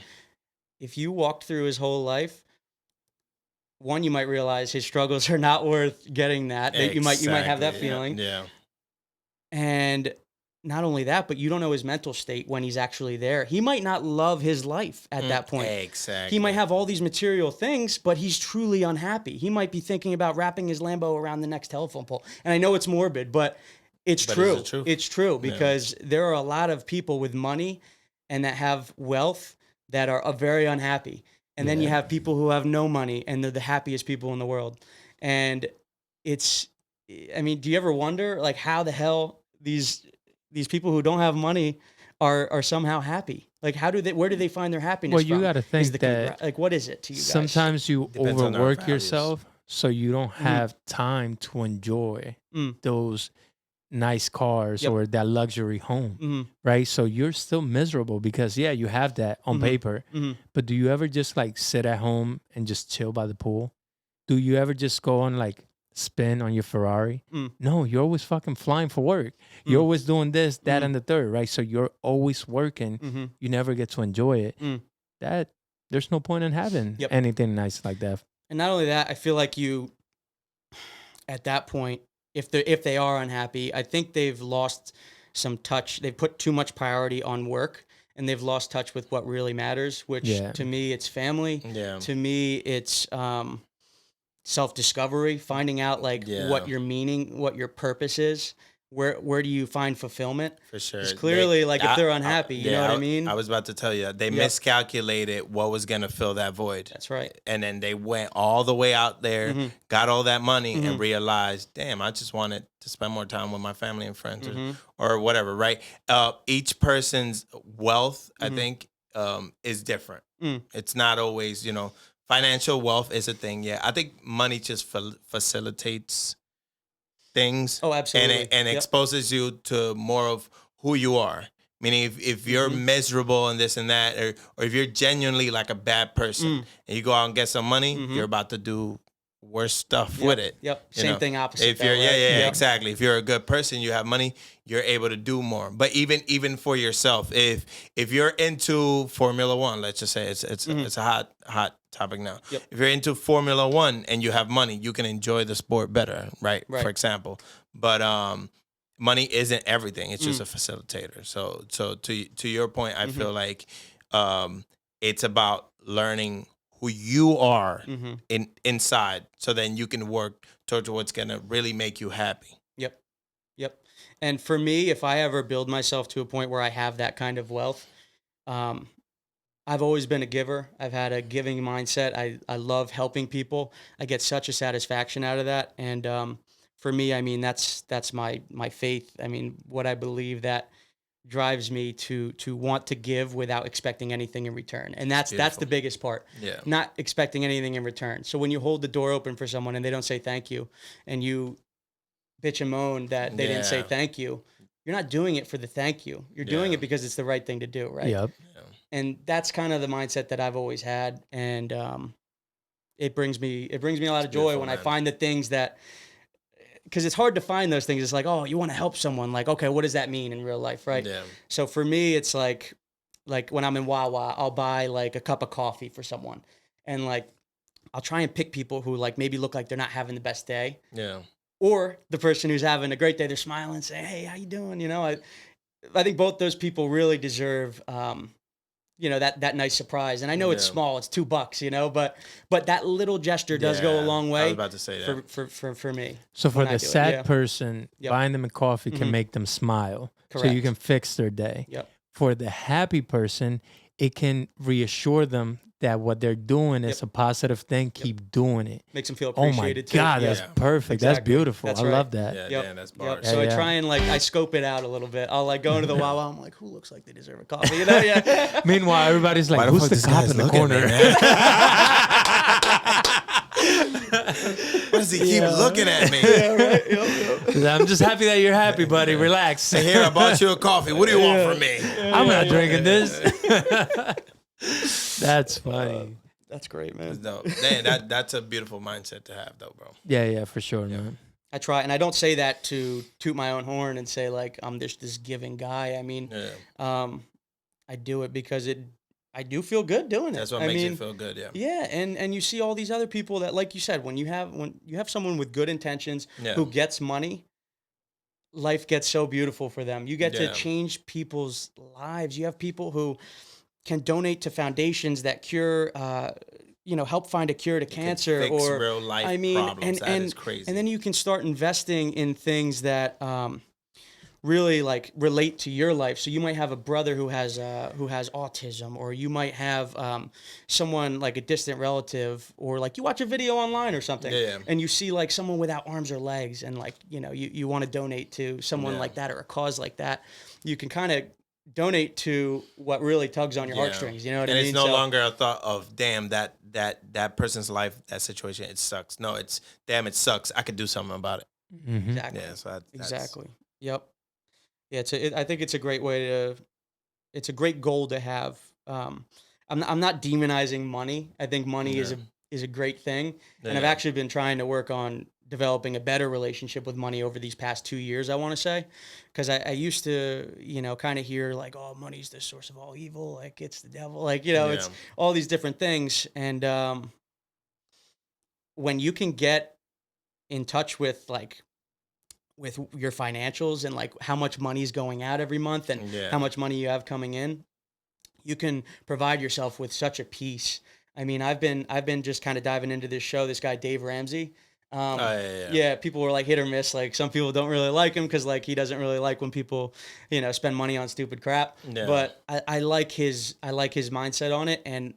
if you walked through his whole life, one, you might realize his struggles are not worth getting that. You might have that feeling. Yeah. And not only that, but you don't know his mental state when he's actually there. He might not love his life at that point. Exactly. He might have all these material things, but he's truly unhappy. He might be thinking about wrapping his Lambo around the next telephone pole. And I know it's morbid, but it's true. It's true, because there are a lot of people with money and that have wealth that are very unhappy. And then you have people who have no money, and they're the happiest people in the world. And do you ever wonder, like, how the hell these people who don't have money are somehow happy? Like, where do they find their happiness from? Well, you got to think that, like, what is it to you guys? Sometimes you overwork yourself, so you don't have time to enjoy those nice cars or that luxury home, right? So you're still miserable because, you have that on paper. But do you ever just like sit at home and just chill by the pool? Do you ever just go on like spin on your Ferrari? No, you're always fucking flying for work. You're always doing this, that, and the third, right? So you're always working. You never get to enjoy it. That there's no point in having anything nice like that. And not only that, I feel like you, at that point, if they are unhappy, I think they've lost some touch. They've put too much priority on work, and they've lost touch with what really matters, which to me, it's family. Yeah. To me, it's self-discovery, finding out like what your meaning, what your purpose is. Where do you find fulfillment? For sure. It's clearly if they're unhappy, you know what I mean? I was about to tell you that they miscalculated what was going to fill that void. That's right. And then they went all the way out there, got all that money, and realized, damn, I just wanted to spend more time with my family and friends or whatever, right? Each person's wealth, I think, is different. It's not always, financial wealth is a thing. Yeah, I think money just facilitates things. Oh, absolutely. And exposes you to more of who you are. Meaning if you're miserable and this and that, or if you're genuinely like a bad person and you go out and get some money, you're about to do worse stuff with it. Yep. You Same know? thing opposite. If you're, though, right? yeah, exactly. If you're a good person, you have money, you're able to do more. But even for yourself, if you're into Formula One, let's just say it's a hot topic now. Yep. If you're into Formula One and you have money, you can enjoy the sport better, right? For example. But money isn't everything. It's just a facilitator. So to your point, I feel like it's about learning who you are inside, so then you can work towards what's gonna really make you happy. Yep. And for me, if I ever build myself to a point where I have that kind of wealth, I've always been a giver. I've had a giving mindset. I love helping people. I get such a satisfaction out of that. And for me, I mean, that's my faith. I mean, what I believe that drives me to want to give without expecting anything in return. And that's the biggest part. Yeah. Not expecting anything in return. So when you hold the door open for someone and they don't say thank you, and you bitch and moan that they didn't say thank you, you're not doing it for the thank you. You're doing it because it's the right thing to do, right? Yep. And that's kind of the mindset that I've always had. And it brings me a lot of joy when I find the things that, because it's hard to find those things. It's like, oh, you want to help someone. Like, okay, what does that mean in real life, right? Yeah. So for me, it's like when I'm in Wawa, I'll buy like a cup of coffee for someone. And like, I'll try and pick people who like maybe look like they're not having the best day. Yeah. Or the person who's having a great day, they're smiling, saying, hey, how you doing? You know, I think both those people really deserve, you know, that nice surprise. And I know it's small, it's $2, you know, but that little gesture does go a long way. I was about to say that. For me. So for the sad person, buying them a coffee can make them smile. Correct. So you can fix their day. Yep. For the happy person, it can reassure them that what they're doing is a positive thing. Keep doing it. Makes them feel Oh my appreciated too. God, that's perfect. Exactly. That's beautiful. That's I right. love that. Yeah, that's bars. So Yeah, I try and like, I scope it out a little bit. I'll like go into the Wawa. I'm like, who looks like they deserve a coffee? You know? Yeah. Meanwhile, everybody's like, Why who's fuck the this cop guy's in the looking corner? Why does he keep looking at me? I'm just happy that you're happy, buddy. Relax. Say, here, I bought you a coffee. What do you want from me? I'm not drinking this. That's funny. That's great, man. No, damn, that's a beautiful mindset to have, though, bro. Yeah, for sure, man. I try, and I don't say that to toot my own horn and say like I'm this giving guy. I mean, I do it because I do feel good doing it. That's what makes you feel good, yeah. Yeah, and you see all these other people that, like you said, when you have someone with good intentions who gets money, life gets so beautiful for them. You get to change people's lives. You have people who can donate to foundations that cure, help find a cure to cancer, fix or real life problems. That is crazy. And then you can start investing in things that really like relate to your life. So you might have a brother who has autism, or you might have someone like a distant relative, or like you watch a video online or something, and you see like someone without arms or legs, and like you want to donate to someone like that or a cause like that. You can kind of donate to what really tugs on your heartstrings. You know what I mean? And it's no longer a thought of, damn, that person's life, that situation, it sucks. No, it's, damn, it sucks. I could do something about it. Mm-hmm. Exactly. Yeah, so exactly. Yep. Yeah, I think it's a great it's a great goal to have. I'm not demonizing money. I think money is a great thing. And I've actually been trying to work on developing a better relationship with money over these past 2 years, I want to say. Because I used to, kind of hear like, oh, money's the source of all evil. Like, it's the devil. Like, it's all these different things. And when you can get in touch with your financials and like how much money is going out every month and how much money you have coming in, you can provide yourself with such a peace. I mean, I've been just kind of diving into this show, this guy, Dave Ramsey. People were like hit or miss. Like some people don't really like him because like he doesn't really like when people, spend money on stupid crap. Yeah. But I like his mindset on it. And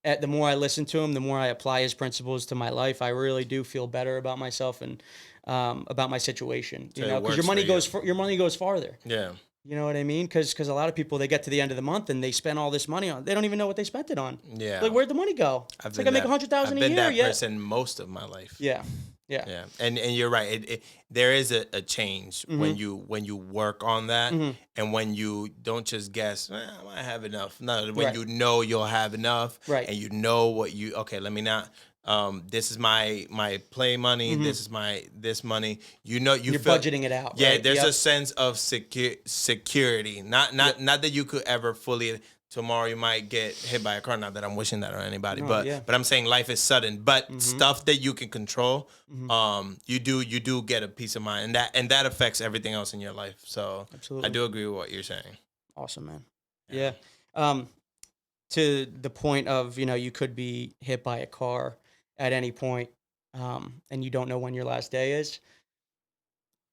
the more I listen to him, the more I apply his principles to my life. I really do feel better about myself and about my situation. Because your money goes farther. Yeah. You know what I mean? Because a lot of people, they get to the end of the month and they spend all this money on. They don't even know what they spent it on. Yeah. Like, where'd the money go? It's like I make $100,000 a year. I've been that person most of my life. Yeah. Yeah. Yeah. And you're right. There is a change when you work on that, and when you don't just guess, I might have enough. No, when you know you'll have enough, right? And you know what let me not This is my play money. This is this money. You're budgeting it out. Yeah, right? there's a sense of security. Not that you could ever fully. Tomorrow you might get hit by a car. Not that I'm wishing that on anybody, but I'm saying life is sudden. But stuff that you can control, you do get a peace of mind, and that affects everything else in your life. So Absolutely. I do agree with what you're saying. Awesome, man. Yeah. To the point of, you could be hit by a car at any point, and you don't know when your last day is.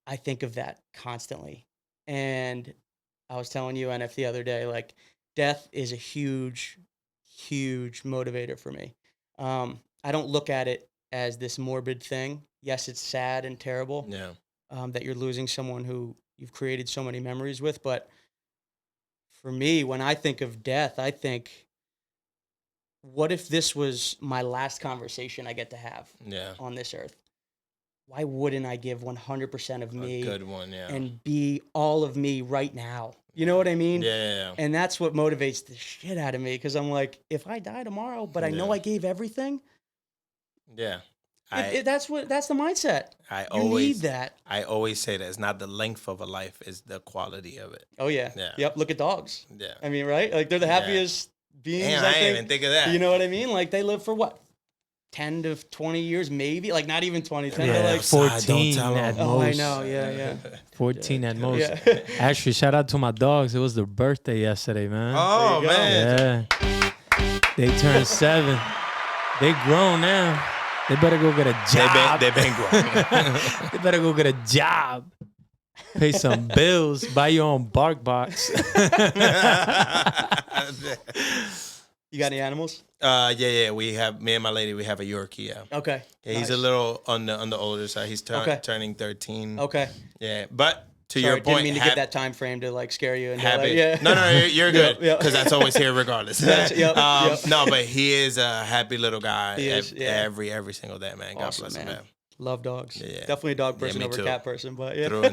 I think of that constantly. And I was telling you, NF, the other day, like, death is a huge, huge motivator for me. I don't look at it as this morbid thing. Yes, it's sad and terrible that you're losing someone who you've created so many memories with. But for me, when I think of death, I think, what if this was my last conversation I get to have on this earth? Why wouldn't I give 100% of me a good one, and be all of me right now? You know what I mean? Yeah. And that's what motivates the shit out of me, because I'm like, if I die tomorrow, but I know I gave everything. Yeah. That's the mindset. You need that. I always say that it's not the length of a life, it's the quality of it. Oh, yeah. Yep. Look at dogs. Yeah. I mean, right? Like, they're the happiest beings. Damn, I didn't even think of that. You know what I mean? Like, they live for what? 10 to 20 years, maybe? Like, not even 20. 10 to like 14 at most. Oh, I know. Yeah. 14 at most. Yeah. Actually, shout out to my dogs. It was their birthday yesterday, man. Oh, man. Yeah. They turned 7. They grown now. They better go get a job. They've been grown. They better go get a job. Pay some bills. Buy your own bark box. You got any animals? Yeah. We have, me and my lady, we have a Yorkie. Yeah. Okay. Yeah, he's a little on the older side. He's turning 13. Okay. Yeah, but to Sorry, your point, didn't mean to get that time frame to like scare you. And happy. Like, No, you're good Yep. because that's always here regardless. Yep. No, but he is a happy little guy. He is, every single day, man. God Awesome, bless him, man. Love dogs. Yeah. Definitely a dog person me over too. a cat person, but Through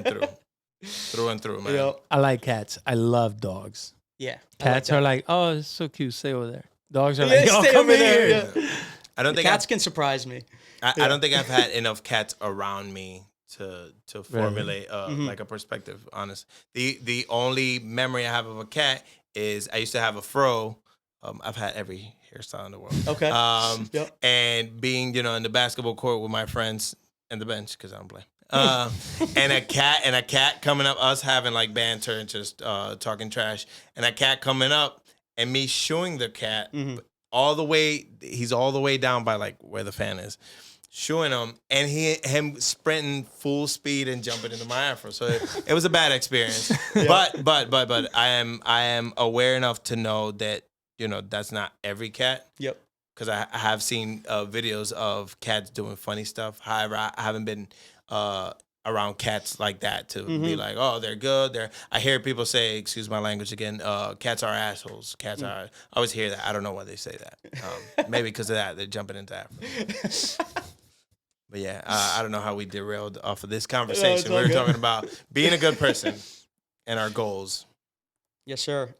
and through, man. Yep. I like cats. I love dogs. Yeah. Cats are like, oh, it's so cute. Stay over there. Dogs are like, yo, stay come over here. there. Yeah. I don't think Cats can surprise me. I don't think I've had enough cats around me to formulate like a perspective. Honest, the only memory I have of a cat is I used to have a fro. I've had every hairstyle in the world. Okay. And being in the basketball court with my friends and the bench because I don't play. And a cat coming up, us having like banter and just talking trash, and a cat coming up and me shooing the cat all the way. He's all the way down by like where the fan is, shooing him, and him sprinting full speed and jumping into my afro. So it was a bad experience. But I am aware enough to know that that's not every cat. Yep. Because I have seen videos of cats doing funny stuff. However, I haven't been around cats like that to be like, oh, they're good. I hear people say, excuse my language again, cats are assholes. Cats are. I always hear that. I don't know why they say that. Maybe because of that, they're jumping into Africa. But yeah, I don't know how we derailed off of this conversation. We were talking about being a good person and our goals. Yes, sir.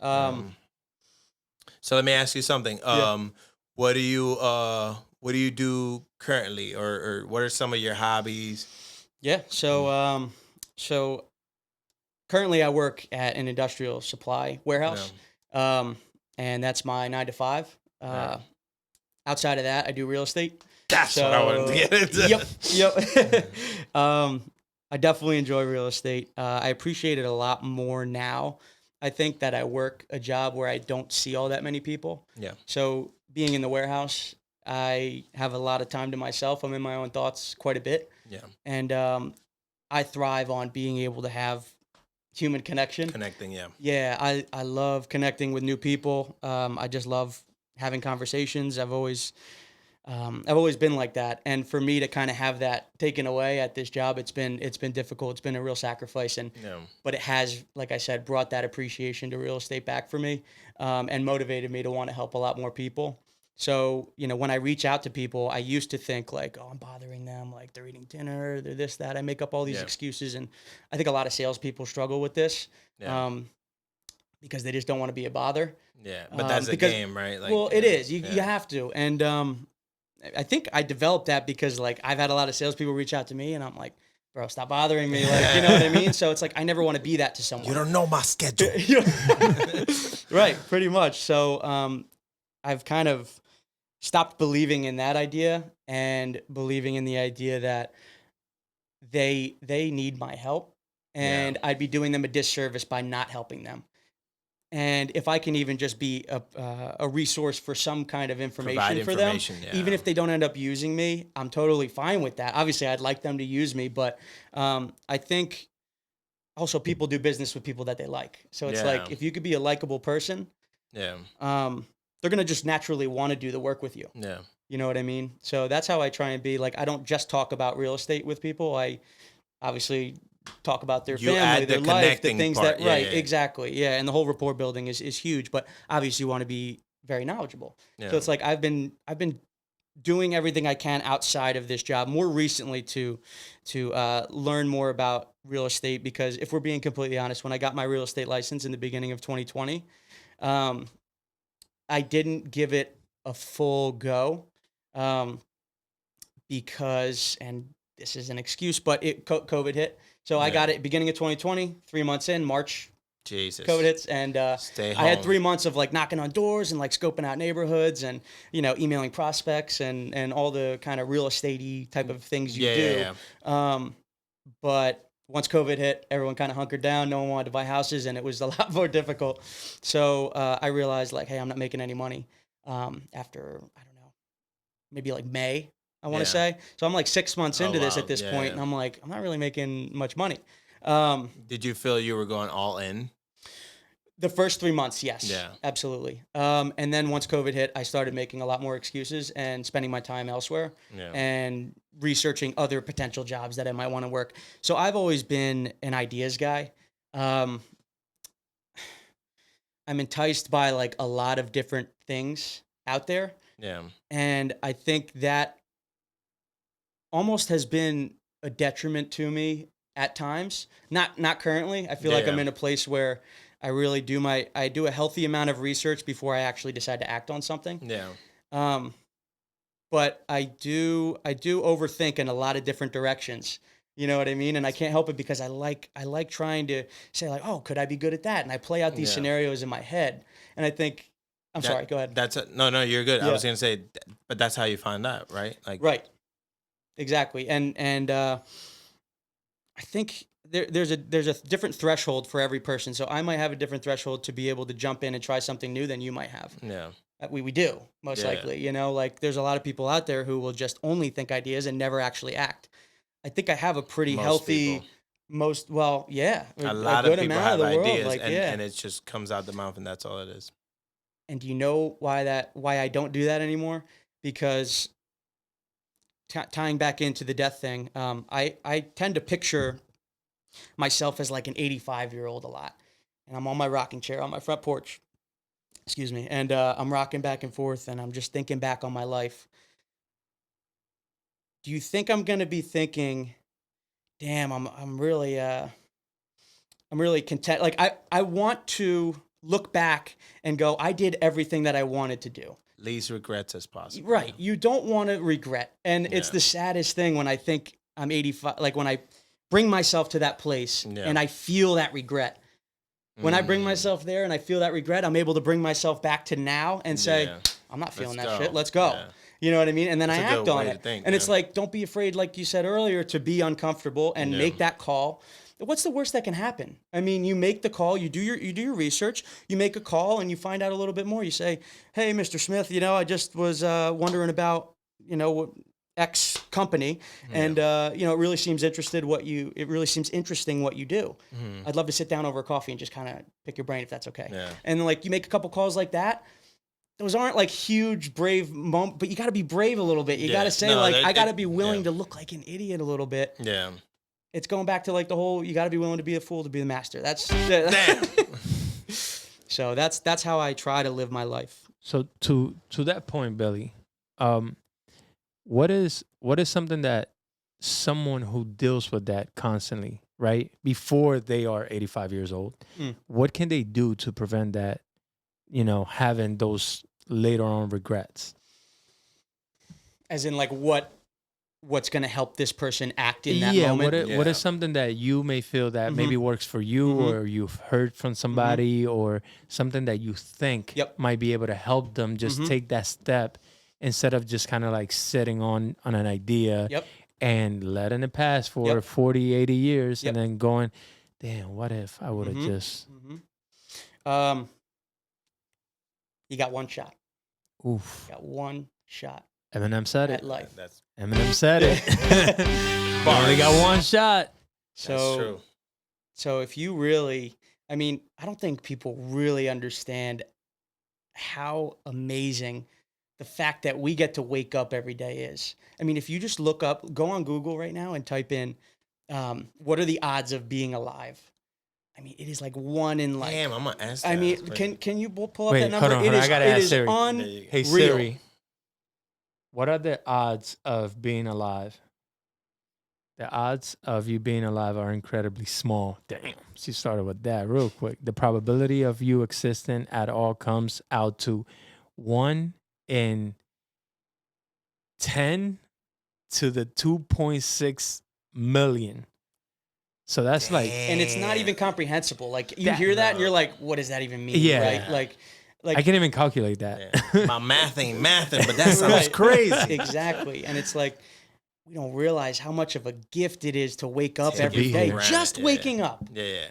So let me ask you something. What do you do currently, or what are some of your hobbies? Yeah. So currently I work at an industrial supply warehouse. And that's my 9 to 5. Outside of that, I do real estate. That's what I wanted to get into. Yep. I definitely enjoy real estate. I appreciate it a lot more now. I think that I work a job where I don't see all that many people. Yeah. So being in the warehouse, I have a lot of time to myself. I'm in my own thoughts quite a bit. Yeah. And I thrive on being able to have human connection. Connecting, yeah. Yeah, I love connecting with new people. I just love having conversations. I've always been like that. And for me to kind of have that taken away at this job, it's been difficult. It's been a real sacrifice. But it has, like I said, brought that appreciation to real estate back for me, and motivated me to want to help a lot more people. So, when I reach out to people, I used to think like, oh, I'm bothering them. Like they're eating dinner, they're this, that. I make up all these excuses. And I think a lot of salespeople struggle with this, because they just don't want to be a bother. Yeah. But that's a game, right? Like, well, it is. You have to. And I think I developed that because like I've had a lot of salespeople reach out to me, and I'm like, bro, stop bothering me. Like, you know what I mean? So it's like I never want to be that to someone. You don't know my schedule. Right, pretty much. So I've kind of stopped believing in that idea and believing in the idea that they need my help, and I'd be doing them a disservice by not helping them. And if I can even just be a resource for some kind of information for them, even if they don't end up using me, I'm totally fine with that. Obviously, I'd like them to use me, but I think also people do business with people that they like. So it's like if you could be a likable person, they're going to just naturally want to do the work with you. Yeah. You know what I mean? So that's how I try and be. Like, I don't just talk about real estate with people. I obviously talk about their family, their life, the things part. Exactly. Yeah. And the whole rapport building is huge, but obviously you want to be very knowledgeable. Yeah. So it's like, I've been doing everything I can outside of this job more recently to learn more about real estate, because if we're being completely honest, when I got my real estate license in the beginning of 2020, I didn't give it a full go, because, and this is an excuse, but COVID hit. So I got it beginning of 2020, 3 months in, March, COVID hits, and I had 3 months of like knocking on doors and like scoping out neighborhoods and, you know, emailing prospects and all the kind of real estate-y type of things you do. But once COVID hit, everyone kind of hunkered down. No one wanted to buy houses, and it was a lot more difficult. So I realized like, hey, I'm not making any money after, I don't know, maybe like May, I want to say. So I'm like 6 months into this at this point, and I'm like, I'm not really making much money. Did you feel you were going all in? The first 3 months, yes. Yeah. Absolutely. And then once COVID hit, I started making a lot more excuses and spending my time elsewhere and researching other potential jobs that I might want to work. So I've always been an ideas guy. I'm enticed by like a lot of different things out there. Yeah. And I think that almost has been a detriment to me at times. Not currently. I feel like I'm in a place where I really do I do a healthy amount of research before I actually decide to act on something. Yeah. But I do overthink in a lot of different directions. You know what I mean? And I can't help it because I like trying to say like, oh, could I be good at that? And I play out these scenarios in my head. And I think, sorry, go ahead. No, you're good. Yeah. I was going to say, but that's how you find out, right? Like, right. Exactly. And I think there's a different threshold for every person. So I might have a different threshold to be able to jump in and try something new than you might have. Yeah. We do, most likely. You know, like there's a lot of people out there who will just only think ideas and never actually act. I think I have a pretty healthy, a lot of people have ideas, like, and it just comes out the mouth, and that's all it is. And do you know why I don't do that anymore? Because tying back into the death thing, I tend to picture myself as like an 85-year-old a lot. And I'm on my rocking chair on my front porch. Excuse me. And I'm rocking back and forth, and I'm just thinking back on my life. Do you think I'm going to be thinking, damn, I'm really content. Like I want to look back and go, I did everything that I wanted to do. Least regrets as possible. Right. You don't want to regret. And it's the saddest thing when I think I'm 85, like when I bring myself to that place and I feel that regret. When I bring myself there and I feel that regret, I'm able to bring myself back to now and say, I'm not feeling that shit. Let's go. Yeah. You know what I mean? And then I act on it. And it's like, don't be afraid, like you said earlier, to be uncomfortable and make that call. What's the worst that can happen? I mean, you make the call, you do your research, you make a call, and you find out a little bit more. You say, hey, Mr. Smith, you know, I just was wondering about, you know, X company, and you know, it really seems interesting what you do. I'd love to sit down over a coffee and just kind of pick your brain if that's okay. Yeah. And like you make a couple calls like that. Those aren't like huge brave moments, but you got to be brave a little bit. You got to say I got to be willing to look like an idiot a little bit. Yeah. It's going back to like the whole, you got to be willing to be a fool to be the master. That's so that's how I try to live my life. So to that point, Billy, what is something that someone who deals with that constantly, right, before they are 85 years old, what can they do to prevent that, you know, having those later on regrets? As in, like, what's going to help this person act in that moment? What is something that you may feel that maybe works for you, or you've heard from somebody, or something that you think might be able to help them just take that step instead of just kind of like sitting on an idea and letting it pass for 40, 80 years and then going, damn, what if I would have just... You got one shot. Oof. You got one shot. Eminem said at it. life. Eminem said it. Only got one shot. So, that's true. So if you really, I mean, I don't think people really understand how amazing the fact that we get to wake up every day is. I mean, if you just look up, go on Google right now and type in, what are the odds of being alive? I mean, it is like 1 in like. Damn, I'm gonna ask that. I mean, can you pull up Wait, that number? Hold on, I gotta ask Siri. Unreal. Hey Siri, what are the odds of being alive? The odds of you being alive are incredibly small. Damn, she started with that real quick. The probability of you existing at all comes out to 1 in 10 to the 2.6 million. So that's like, and it's not even comprehensible. Like you hear that and you're like, what does that even mean? Yeah. Right? Like I can't even calculate that. Yeah. My math ain't mathing, but that sounds crazy. Exactly. And it's like, we don't realize how much of a gift it is to wake up To every be day. here. Just waking up. Yeah.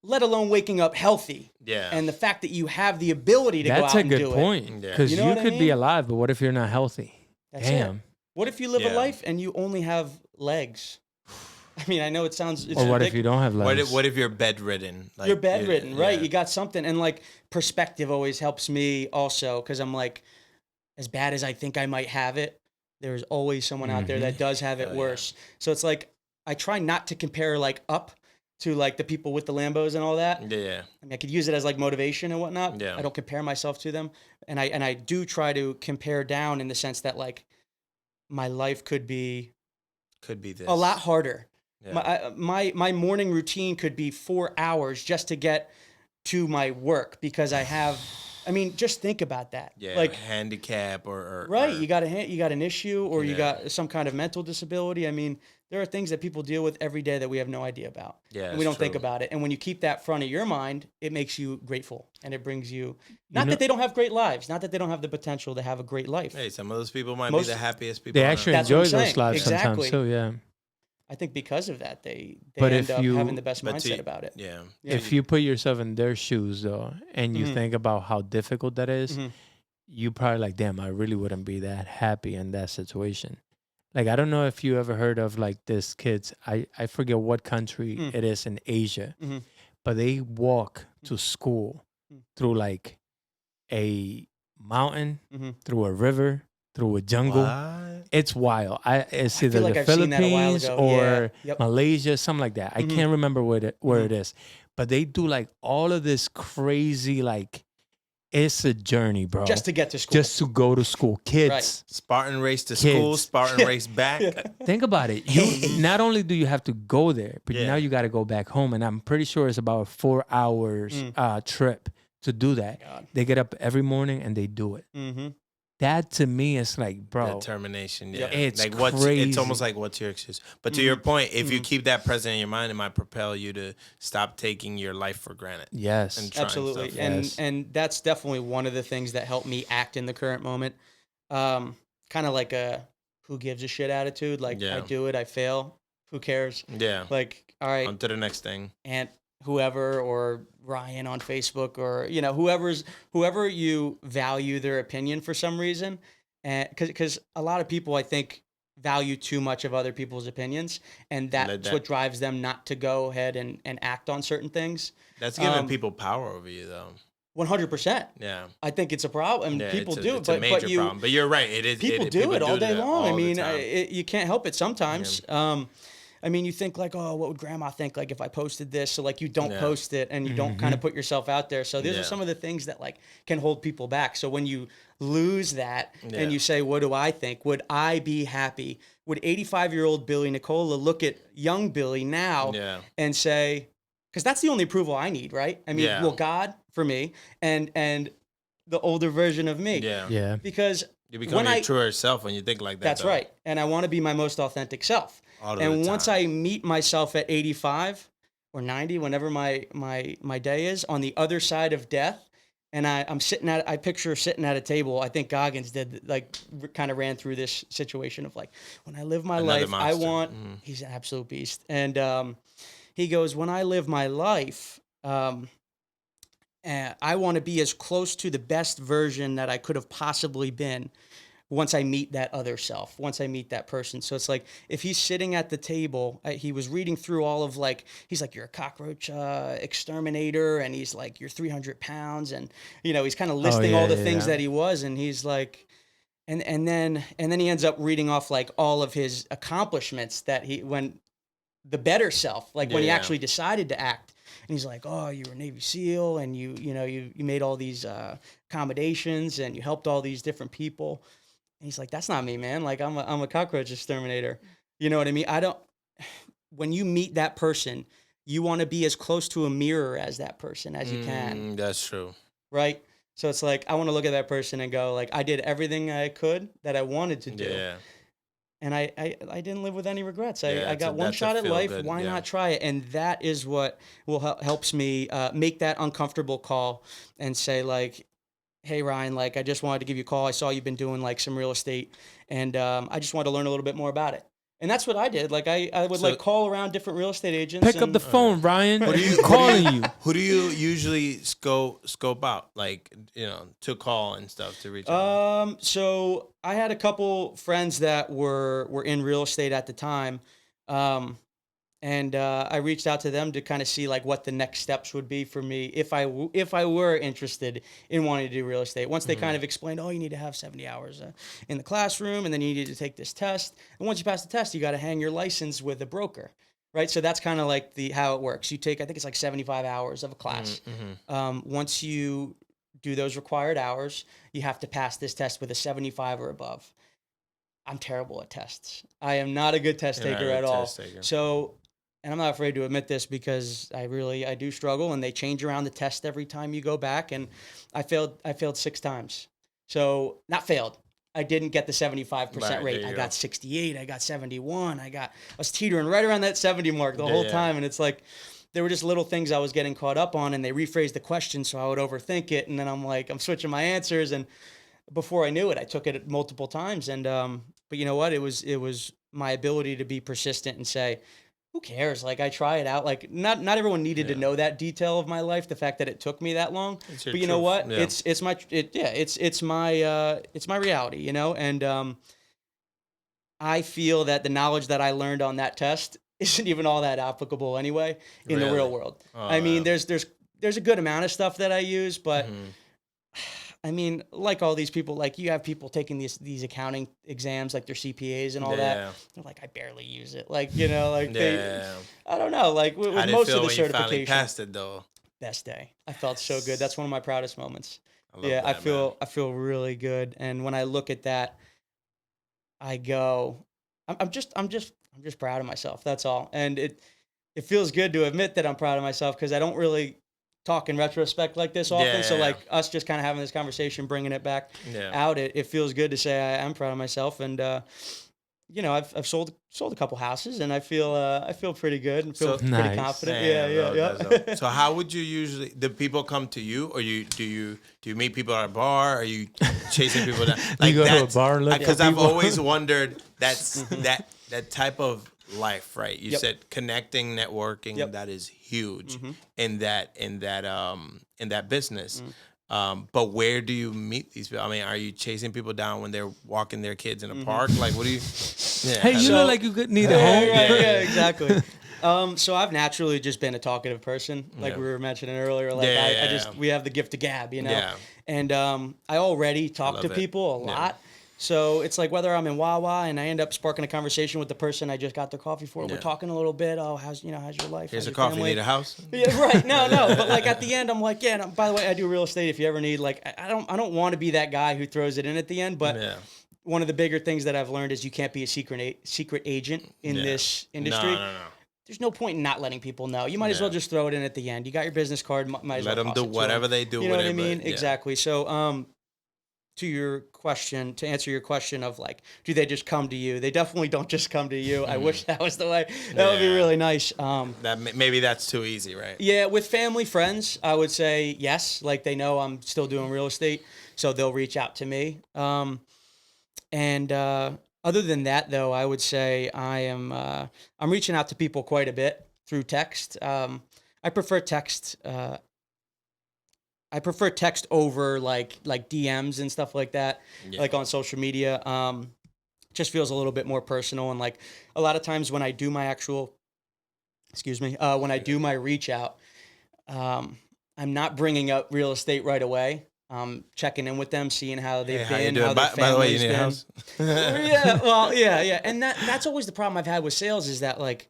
Let alone waking up healthy. Yeah. And the fact that you have the ability to go out and do it. That's a good point. Because You know what I could be mean? alive, but what if you're not healthy? That's Damn. it. What if you live a Yeah. life and you only have legs? I mean, I know it's Or what ridiculous. if you don't have legs? What if you're bedridden? Like, You're bedridden, right? yeah. You got something. And like perspective always helps me also, because I'm like, as bad as I think I might have it, there's always someone out there that does have it worse. So it's like, I try not to compare like up to like the people with the Lambos and all that. Yeah. I mean, I could use it as like motivation and whatnot. Yeah. I don't compare myself to them. And I do try to compare down in the sense that like my life could be this. a lot harder. Yeah. My morning routine could be 4 hours just to get to my work because I have, I mean, just think about that. Yeah, like handicap or right. or- You got an issue or you Yeah. got some kind of mental disability. I mean, there are things that people deal with every day that we have no idea about. Yeah, and we don't it's think true. about it. And when you keep that front of your mind, it makes you grateful and it brings you, not know- that they don't have great lives, not that they don't have the potential to have a great life. Hey, some of those people might Most- be the happiest people. They on actually earth. That's what enjoy I'm those saying. lives Exactly. sometimes too, yeah. I think because of that, they But end if up you- having the best But mindset about it. Yeah. If you put yourself in their shoes though, and you think about how difficult that is, you probably like, damn, I really wouldn't be that happy in that situation. Like, I don't know if you ever heard of like this kids, I forget what country it is in Asia, but they walk to school through like a mountain, through a river, through a jungle. What? It's wild. It's I either feel like the I've seen that a while Philippines ago. or Yeah. Yep. Malaysia, something like that. I can't remember where it is, but they do like all of this crazy, like, it's a journey, bro. Just to get to school. Just to go to school. Kids, Right. Spartan race to school, Kids. Spartan race back. think about it. You not only do you have to go there, but Yeah. now you got to go back home. And I'm pretty sure it's about a 4 hours trip to do that. God. They get up every morning and they do it. Mm-hmm. That to me is like, bro, Determination. Yeah. It's like crazy. It's almost like what's your excuse? But to your point, if you keep that present in your mind, it might propel you to stop taking your life for granted. yes. And trying Absolutely. stuff. Yes. And that's definitely one of the things that helped me act in the current moment. Kind of like a who gives a shit attitude. Like Yeah. I do it, I fail. Who cares? Yeah. Like, all right, On to the next thing. Aunt whoever or Ryan on Facebook or whoever you value their opinion for some reason, and because a lot of people I think value too much of other people's opinions, and that's what drives them not to go ahead and act on certain things. That's giving people power over you, though. 100%. Yeah. I think it's a problem. Yeah, People it's do, it's a but major you problem. But you're right. It is. people do it all day that long. I all the mean, time. you can't help it sometimes. I mean, you think like, oh, what would grandma think like if I posted this? So like you don't post it and you don't kind of put yourself out there. So these are some of the things that like can hold people back. So when you lose that and you say, what do I think? Would I be happy? Would 85-year-old Billy Nicola look at young Billy now and say, because that's the only approval I need, right? I mean, well, God for me and the older version of me. Yeah. Yeah. Because You become your truer self when you think like that. That's right. And I want to be my most authentic self. And once I meet myself at 85 or 90, whenever my day is, on the other side of death, and I picture sitting at a table. I think Goggins did, like, kind of ran through this situation of, like, when I live my life, I want, he's an absolute beast. And he goes, when I live my life, I want to be as close to the best version that I could have possibly been once I meet that other self, once I meet that person. So it's like, if he's sitting at the table, he was reading through all of, like, he's like, you're a cockroach exterminator, and he's like, you're 300 pounds, and, you know, he's kind of listing all the things that he was, and he's like, and then he ends up reading off, like, all of his accomplishments that when the better self, like when he actually decided to act. And he's like, oh, you were a Navy SEAL, and you made all these accommodations, and you helped all these different people. And he's like, that's not me, man. Like, I'm a cockroach exterminator. You know what I mean? When you meet that person, you want to be as close to a mirror as that person as you can. That's true. Right? So it's like, I want to look at that person and go, like, I did everything I could that I wanted to do. Yeah. And I didn't live with any regrets. I got one shot at life. Why not try it? And that is what helps me make that uncomfortable call and say, like, hey, Ryan, like, I just wanted to give you a call. I saw you've been doing, like, some real estate, and I just wanted to learn a little bit more about it. And that's what I did. Like, I would like call around different real estate agents. Pick up the phone, Ryan. What are you calling you? Who do you usually scope out, like, you know, to call and stuff, to reach out? So I had a couple friends that were in real estate at the time. And I reached out to them to kind of see, like, what the next steps would be for me if I were interested in wanting to do real estate. Once they kind of explained, oh, you need to have 70 hours in the classroom, and then you need to take this test. And once you pass the test, you got to hang your license with a broker, right? So that's kind of like how it works. You take, I think it's like 75 hours of a class. Once you do those required hours, you have to pass this test with a 75 or above. I'm terrible at tests. I am not a good test taker at all. So, and I'm not afraid to admit this because I do struggle, and they change around the test every time you go back. And I failed 6 times. So not failed. I didn't get the 75% rate. I got 68. I got 71. I was teetering right around that 70 mark the whole time. And it's like, there were just little things I was getting caught up on, and they rephrased the question, so I would overthink it. And then I'm like, I'm switching my answers. And before I knew it, I took it multiple times. And, but you know what? It was my ability to be persistent and say, who cares? Like, I try it out. Like, not everyone needed to know that detail of my life, the fact that it took me that long. But you know what? Yeah. It's my reality, you know? And I feel that the knowledge that I learned on that test isn't even all that applicable anyway in the real world. I mean, there's a good amount of stuff that I use, but I mean, like all these people, like you have people taking these accounting exams, like their CPAs and all that. They're like, I barely use it. Like, you know, like I don't know. Like with most of the certification. How did you passed it though? Best day. I felt so good. That's one of my proudest moments. I feel really good. And when I look at that, I go, I'm just proud of myself. That's all. And it feels good to admit that I'm proud of myself, because I don't really talk in retrospect like this often. So like us just kind of having this conversation, bringing it back out, it feels good to say I am proud of myself. And you know, I've sold a couple houses, and I feel pretty good and feel pretty confident. So how would you usually, do people come to you, or do you meet people at a bar? Are you chasing people down? Like, you go to a bar and look at people? Because I've always wondered, that's that type of life, right? You said connecting, networking, that is huge in that business. But where do you meet these people? I mean, are you chasing people down when they're walking their kids in a park? Like, what do you? Yeah. Hey, you look like you could need a home. Yeah, exactly. So I've naturally just been a talkative person, like we were mentioning earlier. Like we have the gift of gab, you know. Yeah. And I already talk to people a lot. So it's like, whether I'm in Wawa and I end up sparking a conversation with the person I just got their coffee for, we're talking a little bit. Oh, how's your life? Here's a coffee. Need a house? Yeah, right. No. But like at the end, I'm like, no, by the way, I do real estate. If you ever need, like, I don't want to be that guy who throws it in at the end. But one of the bigger things that I've learned is you can't be a secret agent in this industry. No. There's no point in not letting people know. You might as well just throw it in at the end. You got your business card. Might as let well them do whatever they do. You know what I mean? Exactly. So, to answer your question of like, do they just come to you? They definitely don't just come to you. I wish that was the way. That would be really nice. Maybe that's too easy, right? Yeah, with family, friends, I would say yes. Like they know I'm still doing real estate, so they'll reach out to me. And other than that, though, I would say I'm reaching out to people quite a bit through text. I prefer text. I prefer text over like DMs and stuff like that, like on social media. Just feels a little bit more personal, and like a lot of times when I do my when I do my reach out, I'm not bringing up real estate right away. Checking in with them, seeing how they've been, how their by the way, you need been. a house? Yeah, well, yeah, and that's always the problem I've had with sales is that like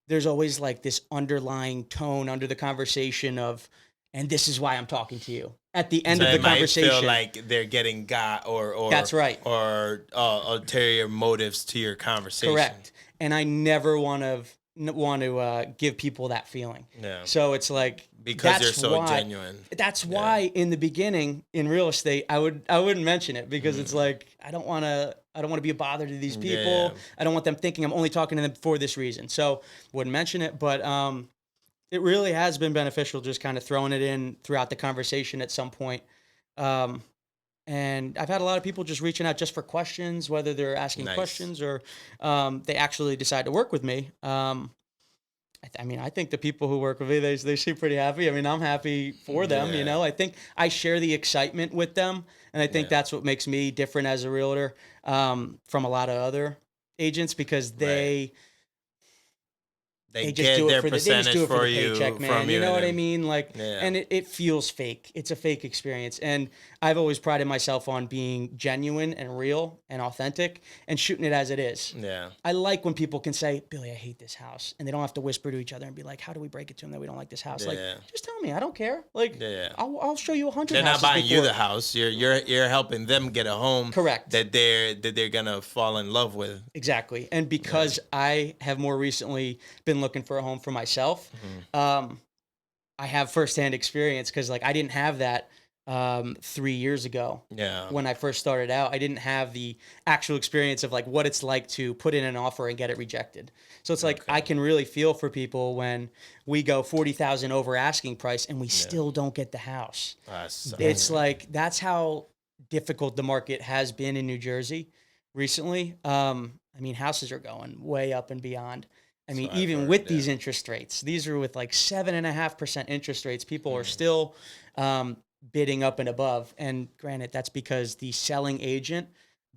there's always like this underlying tone under the conversation of, and this is why I'm talking to you. At the end of the conversation, feel like they're getting got or that's right, or ulterior motives to your conversation. Correct. And I never want to give people that feeling. Yeah. So it's like because you're so genuine. That's why in the beginning in real estate I wouldn't mention it because it's like I don't want to be a bother to these people. Yeah. I don't want them thinking I'm only talking to them for this reason. So wouldn't mention it, but it really has been beneficial just kind of throwing it in throughout the conversation at some point. And I've had a lot of people just reaching out just for questions, whether they're asking questions or they actually decide to work with me. I mean, I think the people who work with me, they seem pretty happy. I mean, I'm happy for them, you know. I think I share the excitement with them, and I think that's what makes me different as a realtor from a lot of other agents because they just get do their it for percentage they just do it for for the you, paycheck, man. from You know what I and- mean? Like, and it feels fake. It's a fake experience. And I've always prided myself on being genuine and real and authentic and shooting it as it is. Yeah. I like when people can say, Billy, I hate this house. And they don't have to whisper to each other and be like, how do we break it to them that we don't like this house? Like, just tell me. I don't care. Like, I'll show you 100 They're houses not buying before. you the house. You're helping them get a home. Correct. That they're gonna fall in love with. Exactly. And because I have more recently been looking for a home for myself, I have firsthand experience because like I didn't have that 3 years ago. Yeah. When I first started out, I didn't have the actual experience of like what it's like to put in an offer and get it rejected. So it's like I can really feel for people when we go 40,000 over asking price and we still don't get the house. It's like that's how difficult the market has been in New Jersey recently. I mean, houses are going way up and beyond. I mean, even with these interest rates, these are with like 7.5% interest rates. People are still bidding up and above. And granted, that's because the selling agent,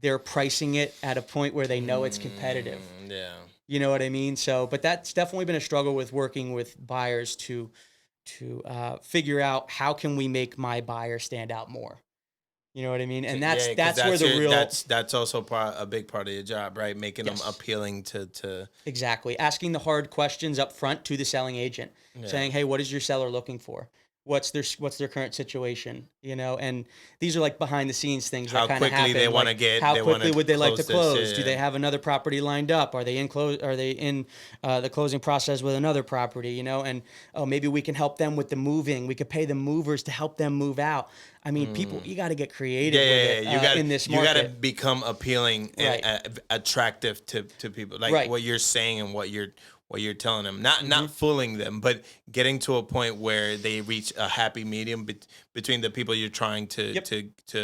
they're pricing it at a point where they know it's competitive. Yeah. You know what I mean? So, but that's definitely been a struggle with working with buyers to figure out how can we make my buyer stand out more. You know what I mean? And that's where the real that's also a big part of your job, right? Making them appealing to exactly asking the hard questions up front to the selling agent, saying, "Hey, what is your seller looking for? What's their current situation? You know?" And these are like behind the scenes things that kind of happen. How quickly they want to get? How quickly would they like to close? Yeah. Do they have another property lined up? Are they in the closing process with another property? You know, and maybe we can help them with the moving. We could pay the movers to help them move out. I mean, people, you got to get creative with it in this market. You got to become appealing and attractive to people, like what you're saying and what you're telling them. Not fooling them, but getting to a point where they reach a happy medium between the people you're trying to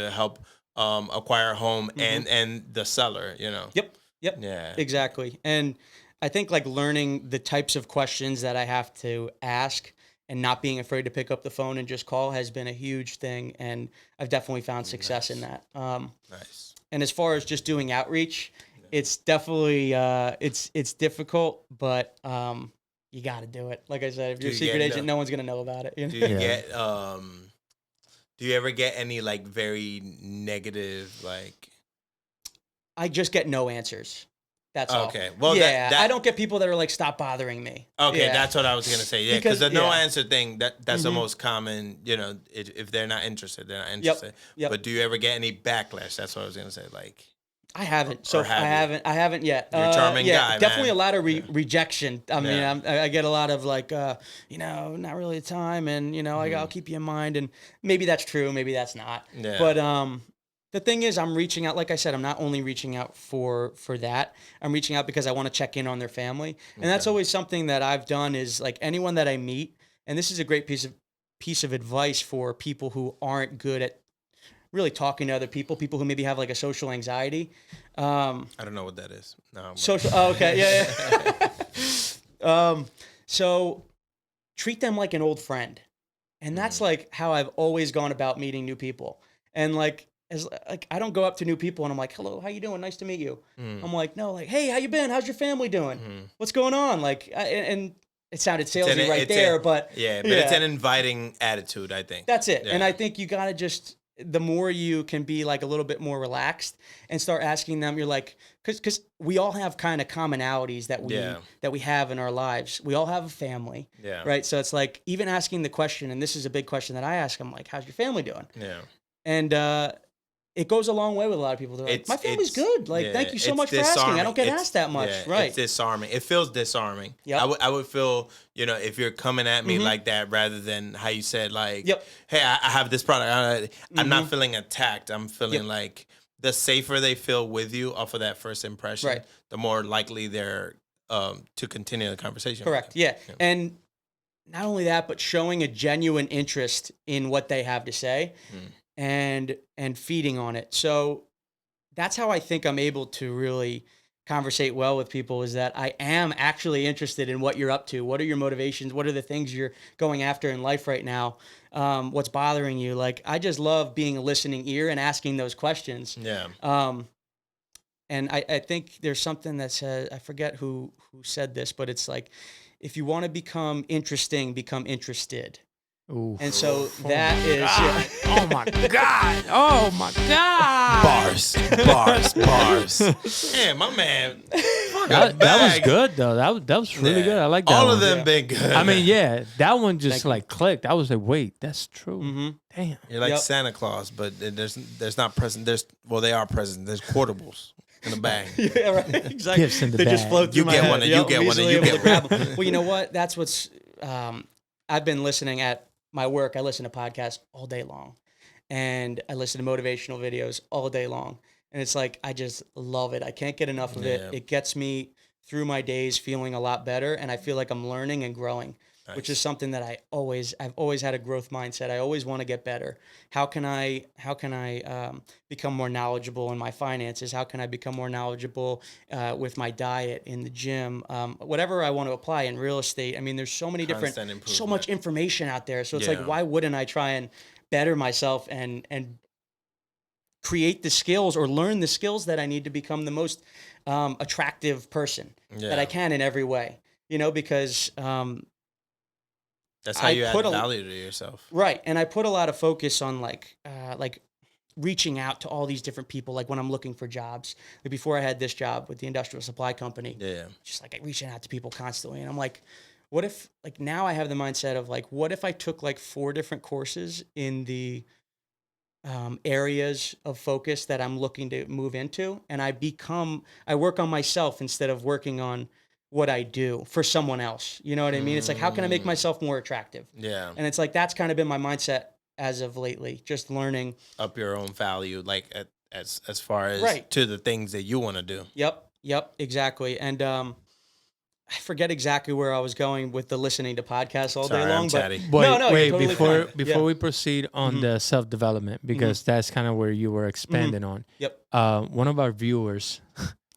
help acquire a home and the seller. You know. Yep. Yeah. Exactly. And I think like learning the types of questions that I have to ask and not being afraid to pick up the phone and just call has been a huge thing. And I've definitely found success in that. Nice. And as far as just doing outreach, it's definitely, it's difficult, but you got to do it. Like I said, if you're a secret agent, no one's going to know about it. You know? Do you ever get any like very negative, like? I just get no answers. That's all. Okay. Well, yeah, I don't get people that are like, stop bothering me. Okay, that's what I was gonna say. Yeah, because the no answer thing that's the most common. You know, if they're not interested, they're not interested. Yep. But do you ever get any backlash? That's what I was gonna say. Like, I haven't. I haven't yet. You're a charming guy, definitely man. a lot of rejection. I mean, I get a lot of like, you know, not really the time, and you know, I'll keep you in mind, and maybe that's true, maybe that's not. Yeah. But the thing is, I'm reaching out. Like I said, I'm not only reaching out for that. I'm reaching out because I want to check in on their family, and that's always something that I've done. Is like anyone that I meet, and this is a great piece of advice for people who aren't good at really talking to other people who maybe have like a social anxiety. I don't know what that is. No. Social. Oh, okay. Yeah. So treat them like an old friend. And that's like how I've always gone about meeting new people. And like, I don't go up to new people and I'm like, hello, how you doing? Nice to meet you. I'm like, no, like, hey, how you been? How's your family doing? What's going on? Like, and it sounded salesy there, but it's an inviting attitude, I think. That's it. Yeah. And I think you got to just, the more you can be like a little bit more relaxed and start asking them, you're like, because we all have kind of commonalities that we have in our lives. We all have a family, right? So it's like even asking the question, and this is a big question that I ask. I'm like, how's your family doing? Yeah. And it goes a long way with a lot of people. They're like, my family's good. Like, thank you so much for asking. I don't get asked that much. Right. It's disarming. It feels disarming. Yep. I would feel, if you're coming at me like that rather than how you said, like, hey, I have this product. I'm not feeling attacked. I'm feeling like the safer they feel with you off of that first impression, the more likely they're to continue the conversation. Correct. Yeah. And not only that, but showing a genuine interest in what they have to say. And feeding on it. So that's how I think I'm able to really conversate well with people, is that I am actually interested in what you're up to. What are your motivations? What are the things you're going after in life right now? What's bothering you? Like, I just love being a listening ear and asking those questions. Yeah. And I think there's something that says, I forget who said this, but it's like, if you want to become interesting, become interested. Ooh. And so that is oh my god, oh my god, bars. Yeah, my man. That was good though. That was really good. I like that. All of them been good. I mean, that one just like clicked. I was like, wait, that's true. Damn, you're like Santa Claus, but there's not present. They are present. There's quotables in the bag. Yeah, right. Exactly. Gifts in the bag. Just float through you my get head. one, and you get one, and you get grab them. Well, you know what? That's what's. I've been listening at my work. I listen to podcasts all day long, and I listen to motivational videos all day long. And it's like, I just love it. I can't get enough of it. It gets me through my days feeling a lot better. And I feel like I'm learning and growing, which is something that I've always had a growth mindset. I always want to get better. How can I become more knowledgeable in my finances? How can I become more knowledgeable with my diet, in the gym, whatever I want to apply in real estate? I mean, there's so many so much information out there. So it's like, why wouldn't I try and better myself and create the skills or learn the skills that I need to become the most attractive person that I can in every way, because that's how you add value to yourself. Right. And I put a lot of focus on like reaching out to all these different people. Like when I'm looking for jobs, like before I had this job with the industrial supply company, just like reaching out to people constantly. And I'm like, what if, like, now I have the mindset of like, what if I took like 4 different courses in the areas of focus that I'm looking to move into, and I work on myself instead of working on what I do for someone else. You know what I mean? It's like, how can I make myself more attractive? Yeah. And it's like, that's kind of been my mindset as of lately, just learning up your own value, like as far as to the things that you want to do. Yep, exactly. And I forget exactly where I was going with the listening to podcasts all day long. But wait, totally before we proceed on the self-development, because that's kind of where you were expanding on. Yep. One of our viewers,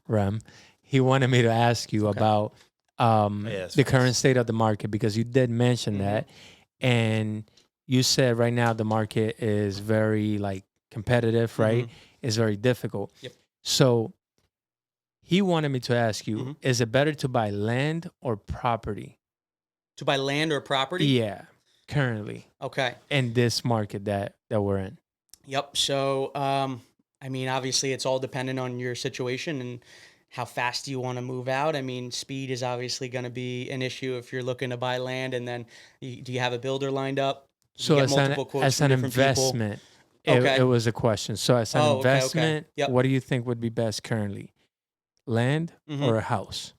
Rem, he wanted me to ask you about the current state of the market, because you did mention that, and you said right now the market is very like competitive, right? It's very difficult. Yep. So he wanted me to ask you, is it better to buy land or property? To buy land or property? Yeah, currently. Okay. In this market that we're in. Yep. So, I mean, obviously it's all dependent on your situation and how fast you want to move out. I mean, speed is obviously going to be an issue if you're looking to buy land, and then do you have a builder lined up? So as an investment, it was a question. So as an investment, what do you think would be best currently? Land or a house?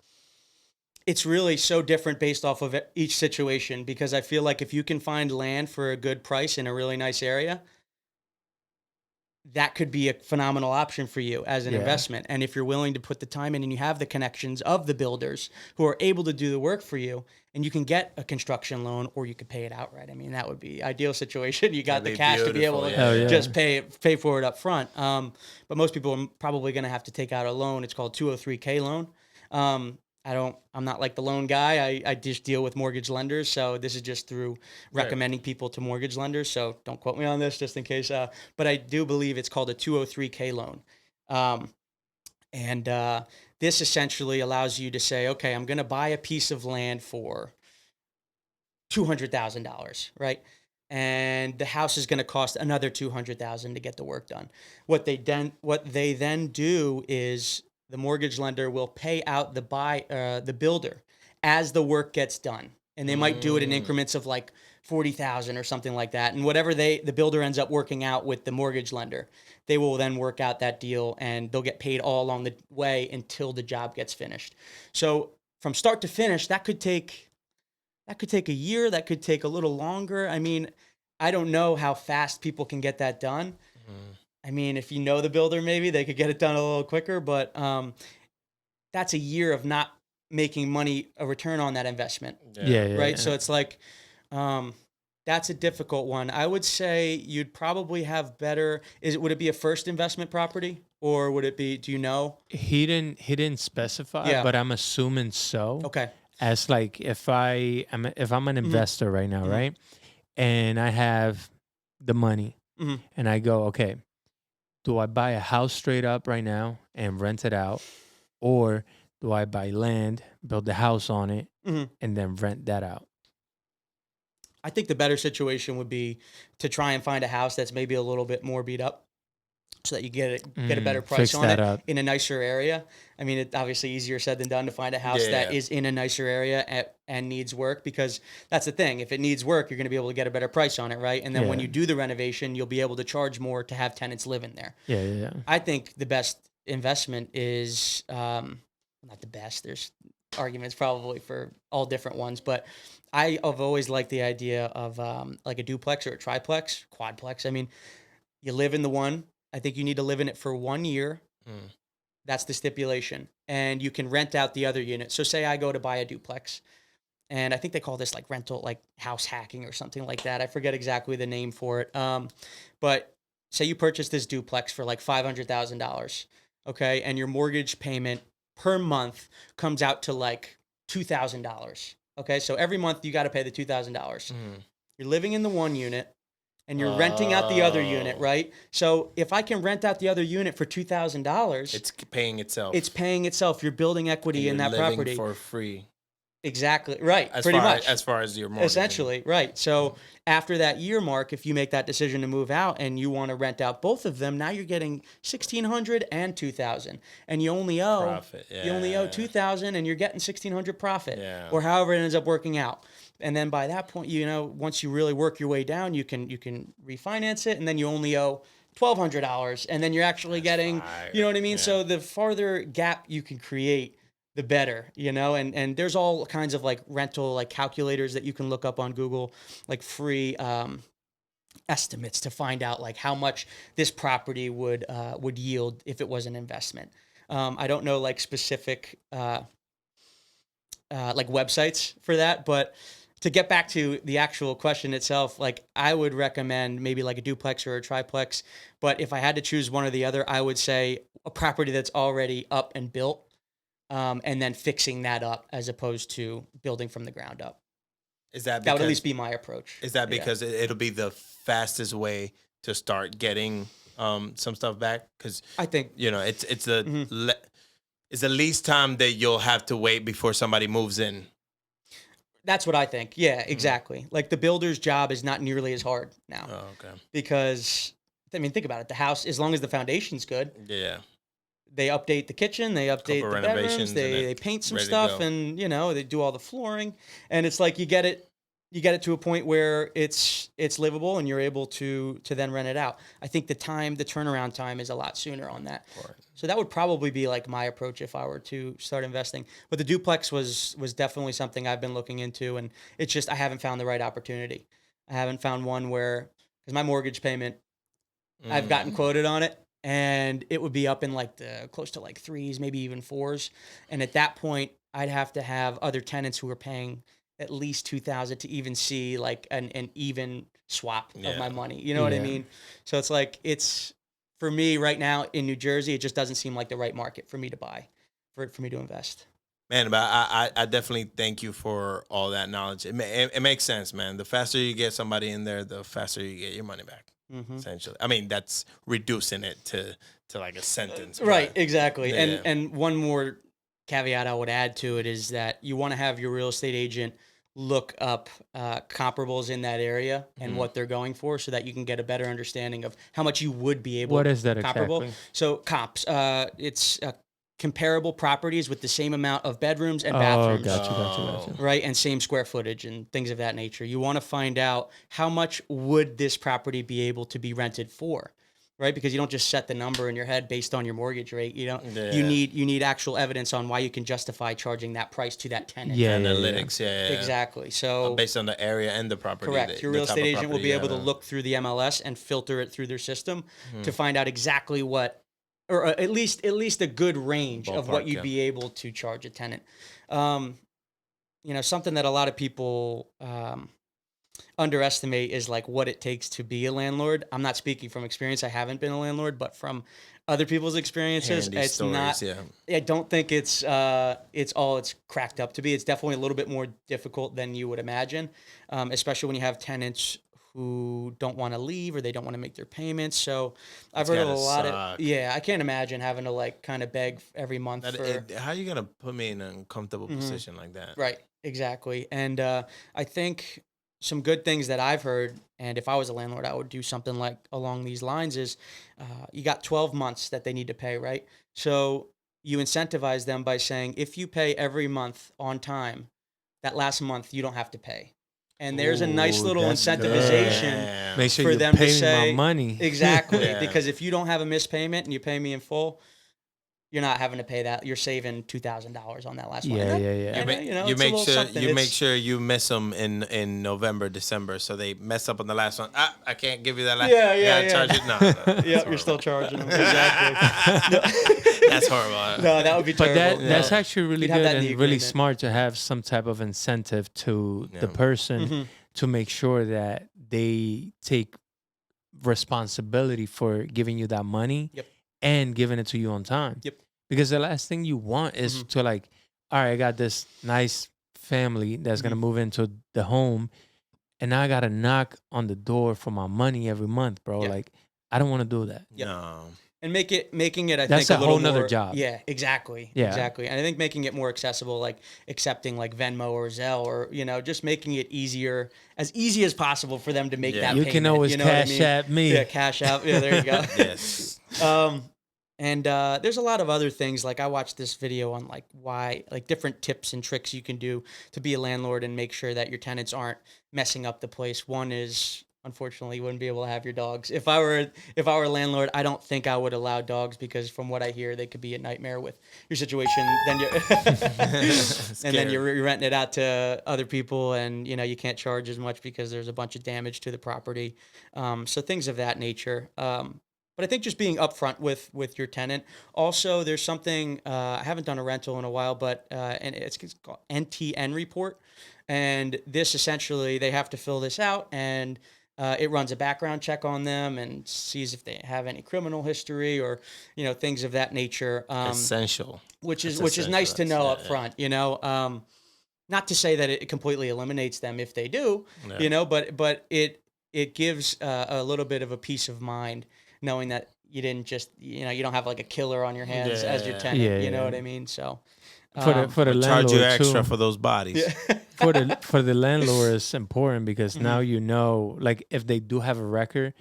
It's really so different based off of each situation, because I feel like if you can find land for a good price in a really nice area, that could be a phenomenal option for you as an investment. And if you're willing to put the time in and you have the connections of the builders who are able to do the work for you, and you can get a construction loan or you could pay it outright. I mean, that would be ideal situation. You got the cash to be able to just pay for it up front. But most people are probably going to have to take out a loan. It's called 203K loan. I'm not like the loan guy. I just deal with mortgage lenders. So this is just through recommending people to mortgage lenders. So don't quote me on this just in case. But I do believe it's called a 203K loan. This essentially allows you to say, okay, I'm going to buy a piece of land for $200,000, right? And the house is going to cost another $200,000 to get the work done. What they then do is the mortgage lender will pay out the builder as the work gets done, and they might do it in increments of like $40,000 or something like that. And whatever the builder ends up working out with the mortgage lender, they will then work out that deal, and they'll get paid all along the way until the job gets finished. So from start to finish, that could take a year. That could take a little longer. I mean, I don't know how fast people can get that done. I mean, if you know the builder, maybe they could get it done a little quicker, but that's a year of not making a return on that investment. Right. So it's like, that's a difficult one. I would say you'd probably have better. Would it be a first investment property, or would it be? Do you know? He didn't specify, but I'm assuming so. Okay. As like if I'm an investor right now, right, and I have the money, and I go, okay, do I buy a house straight up right now and rent it out, or do I buy land, build the house on it, and then rent that out? I think the better situation would be to try and find a house that's maybe a little bit more beat up, so that you get a better price on it in a nicer area. I mean, it's obviously easier said than done to find a house that is in a nicer area and needs work, because that's the thing. If it needs work, you're going to be able to get a better price on it, right? And then when you do the renovation, you'll be able to charge more to have tenants live in there. Yeah. I think the best investment is not the best. There's arguments probably for all different ones, but I've always liked the idea of like a duplex or a triplex, quadplex. I mean, you live in the one. I think you need to live in it for 1 year. That's the stipulation. And you can rent out the other unit. So say I go to buy a duplex, and I think they call this like rental, like house hacking or something like that. I forget exactly the name for it. But say you purchase this duplex for like $500,000, okay? And your mortgage payment per month comes out to like $2,000. Okay, so every month you got to pay the $2,000. You're living in the one unit, and you're renting out the other unit, right? So if I can rent out the other unit for $2,000, it's paying itself. It's paying itself. You're building equity in that property for free. Exactly right. Pretty much as far as your mortgage. Essentially, right. So after that year mark, if you make that decision to move out and you want to rent out both of them, now you're getting $1,600 and $2,000, and you only owe profit. You only owe $2,000, and you're getting $1,600 profit, or however it ends up working out. And then by that point, once you really work your way down, you can refinance it, and then you only owe $1,200, and then you're actually getting, you know what I mean? Yeah. So the farther gap you can create, the better, and there's all kinds of like rental, like calculators that you can look up on Google, like free estimates to find out like how much this property would yield if it was an investment. I don't know like specific like websites for that, but to get back to the actual question itself, like I would recommend maybe like a duplex or a triplex, but if I had to choose one or the other, I would say a property that's already up and built. And then fixing that up as opposed to building from the ground up. That would at least be my approach. Is that because it'll be the fastest way to start getting some stuff back? Because I think it's the least time that you'll have to wait before somebody moves in. That's what I think. Yeah, exactly. Like the builder's job is not nearly as hard now. Oh, okay. Because I mean, think about it. The house, as long as the foundation's good. Yeah. They update the kitchen, they update the bedrooms, they paint some stuff, and they do all the flooring, and it's like you get it to a point where it's livable, and you're able to then rent it out. I think the turnaround time is a lot sooner on that. So that would probably be like my approach if I were to start investing. But the duplex was definitely something I've been looking into, and it's just I haven't found the right opportunity. I haven't found one because my mortgage payment I've gotten quoted on it, and it would be up in like the close to like 3s, maybe even 4s. And at that point, I'd have to have other tenants who are paying at least 2,000 to even see like an even swap of my money. You know what I mean? So it's like, it's for me right now in New Jersey, it just doesn't seem like the right market for me to buy, for me to invest. Man, but I definitely thank you for all that knowledge. It makes sense, man. The faster you get somebody in there, the faster you get your money back. Essentially, I mean, that's reducing it to like a sentence. Right, exactly. Yeah. And one more caveat I would add to it is that you want to have your real estate agent look up comparables in that area and what they're going for, so that you can get a better understanding of how much you would be able. What is that comparable. exactly? So comps, it's comparable properties with the same amount of bedrooms and bathrooms. Gotcha. Right, and same square footage and things of that nature. You want to find out how much would this property be able to be rented for, right? Because you don't just set the number in your head based on your mortgage rate. You don't. Yeah. You need actual evidence on why you can justify charging that price to that tenant. Analytics, Exactly. So based on the area and the property. correct. Your real estate agent will be able to look through the MLS and filter it through their system to find out exactly what, or at least a good range of what you'd be able to charge a tenant. Something that a lot of people underestimate is like what it takes to be a landlord. I'm not speaking from experience. I haven't been a landlord, but from other people's experiences, it's stories, not. Yeah. I don't think it's all it's cracked up to be. It's definitely a little bit more difficult than you would imagine, especially when you have tenants who don't want to leave or they don't want to make their payments. So I've heard a lot of, I can't imagine having to like kind of beg every month how are you going to put me in an uncomfortable position like that? Right, exactly. And I think some good things that I've heard, and if I was a landlord, I would do something like along these lines is you got 12 months that they need to pay, right? So you incentivize them by saying, if you pay every month on time, that last month you don't have to pay. And there's a nice little incentivization Make sure for you them to pay say my money. Exactly, because if you don't have a missed payment and you pay me in full, you're not having to pay that. You're saving $2,000 on that last one. You make sure you miss them in November, December, so they mess up on the last one. I can't give you that last. Charge it. No. You're still charging them. Exactly. That's horrible. No, that would be terrible. But that's actually really You'd good have that in and the really agreement. smart to have some type of incentive to the person to make sure that they take responsibility for giving you that money and giving it to you on time. Because the last thing you want is to like, all right, I got this nice family that's going to move into the home and now I got to knock on the door for my money every month, bro. Like, I don't want to do that. No. And making it, I That's think, a a little whole nother more, job. Yeah, exactly. Yeah. Exactly. And I think making it more accessible, like accepting like Venmo or Zelle, or just making it as easy as possible for them to make that You payment. can always cash at me. Yeah, cash out. Yeah, there you go. Yes. And there's a lot of other things. Like I watched this video on like different tips and tricks you can do to be a landlord and make sure that your tenants aren't messing up the place. One is, unfortunately, you wouldn't be able to have your dogs. If I were a landlord, I don't think I would allow dogs, because from what I hear, they could be a nightmare with your situation. Then you're renting it out to other people, and you can't charge as much because there's a bunch of damage to the property. So things of that nature. But I think just being upfront with your tenant. Also, there's something I haven't done a rental in a while, but and it's called NTN report, and this essentially they have to fill this out, and it runs a background check on them and sees if they have any criminal history or things of that nature. Essential. Which is nice to know up front. Not to say that it completely eliminates them if they do, but it gives a little bit of a peace of mind, knowing that you didn't just, you don't have like a killer on your hands as your tenant. You know what I mean? So for the landlord charge you extra too, for those bodies. for the landlord, it's important because now like if they do have a record,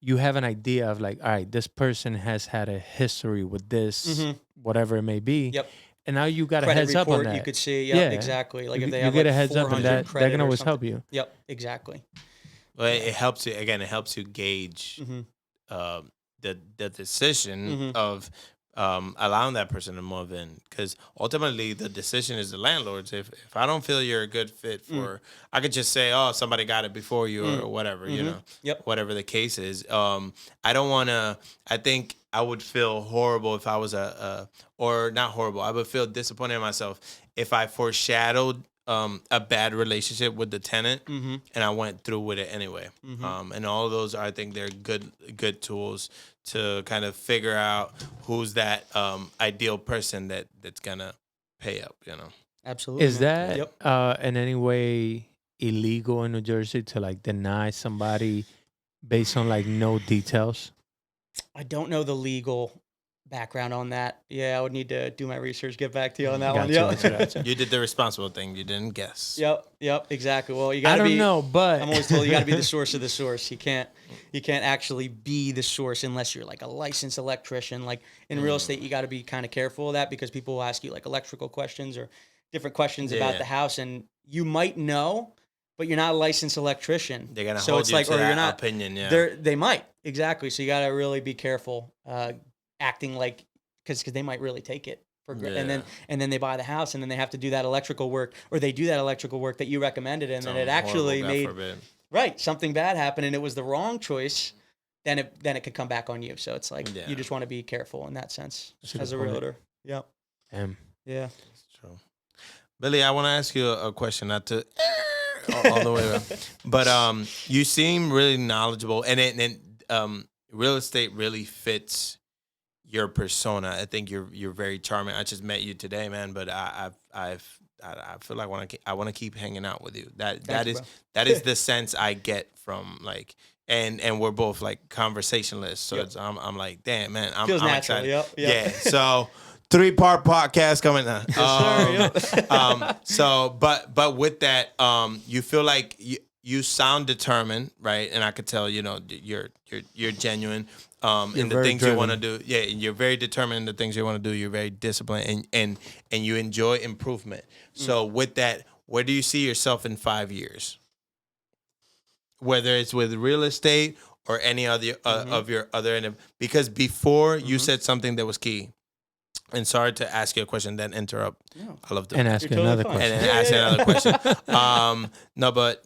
you have an idea of like, all right, this person has had a history with this, whatever it may be. Yep. And now you got a Credit heads up report on that. You could see. Yep, exactly. Like if they have get like a heads up on that, that can always help you. Yep, exactly. Well, it helps you again. It helps you gauge the decision of allowing that person to move in, because ultimately the decision is the landlord's. If I don't feel you're a good fit for, I could just say, oh, somebody got it before you or whatever, you know, whatever the case is. I don't want to. I think I would feel horrible if I was or not horrible. I would feel disappointed in myself if I foreshadowed a bad relationship with the tenant and I went through with it anyway. And all of those, I think they're good tools to kind of figure out who's that ideal person that's gonna pay up, you know. Absolutely. Is that in any way illegal in New Jersey to like deny somebody based on like no details? I don't know the legal background on that. Yeah, I would need to do my research, get back to you on that one. Gotcha. You did the responsible thing. You didn't guess. Yep, exactly. Well, you got to I be. don't know, but I'm always told you got to be the source of the source. You can't actually be the source unless you're like a licensed electrician. Like in real estate, you got to be kind of careful of that because people will ask you like electrical questions or different questions about the house, and you might know, but you're not a licensed electrician. They're gonna hold you to that opinion. Yeah, they might exactly. So you got to really be careful. Acting like because they might really take it for and then they buy the house and then they have to do that electrical work or they do that electrical work that you recommended and then it actually made something bad happen and it was the wrong choice, then it could come back on you. So it's like you just want to be careful in that sense as a realtor. Yeah. Yeah. That's true. Billy, I want to ask you a question, not to all the way around, but you seem really knowledgeable and real estate really fits your persona. I think you're very charming. I just met you today, man, but I feel like I want to keep hanging out with you. That is the sense I get from like, and we're both like conversationalists. So I'm like, damn, man, I'm excited. Yep. Yeah. So 3-part podcast coming up. So, but with that, you feel like you sound determined, right? And I could tell, you know, you're genuine. In the things you want to do. Yeah, you're very determined in the things you want to do. You're very disciplined and you enjoy improvement. So with that, where do you see yourself in 5 years? Whether it's with real estate or any other of your other end. Because before you said something that was key. And sorry to ask you a question, then interrupt. No. I love to ask you another question. And then ask another question. No, but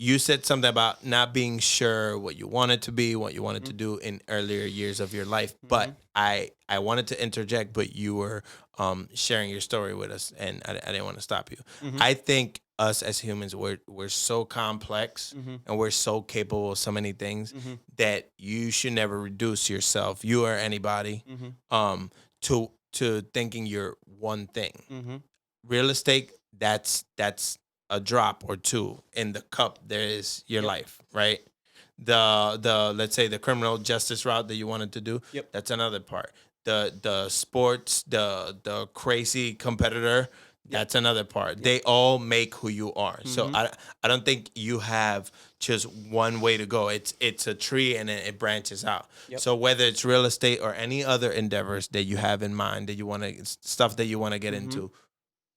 you said something about not being sure what you wanted to be, what you wanted to do in earlier years of your life. But I wanted to interject, but you were sharing your story with us, and I didn't want to stop you. I think us as humans, we're so complex and we're so capable of so many things that you should never reduce yourself, you or anybody, to thinking you're one thing. Real estate, that's a drop or two in the cup. There is your life, right? The let's say the criminal justice route that you wanted to do. That's another part. The sports, the crazy competitor. That's another part. They all make who you are. So I don't think you have just one way to go. It's a tree and it branches out. So whether it's real estate or any other endeavors that you have in mind that you want to stuff that you want to get into.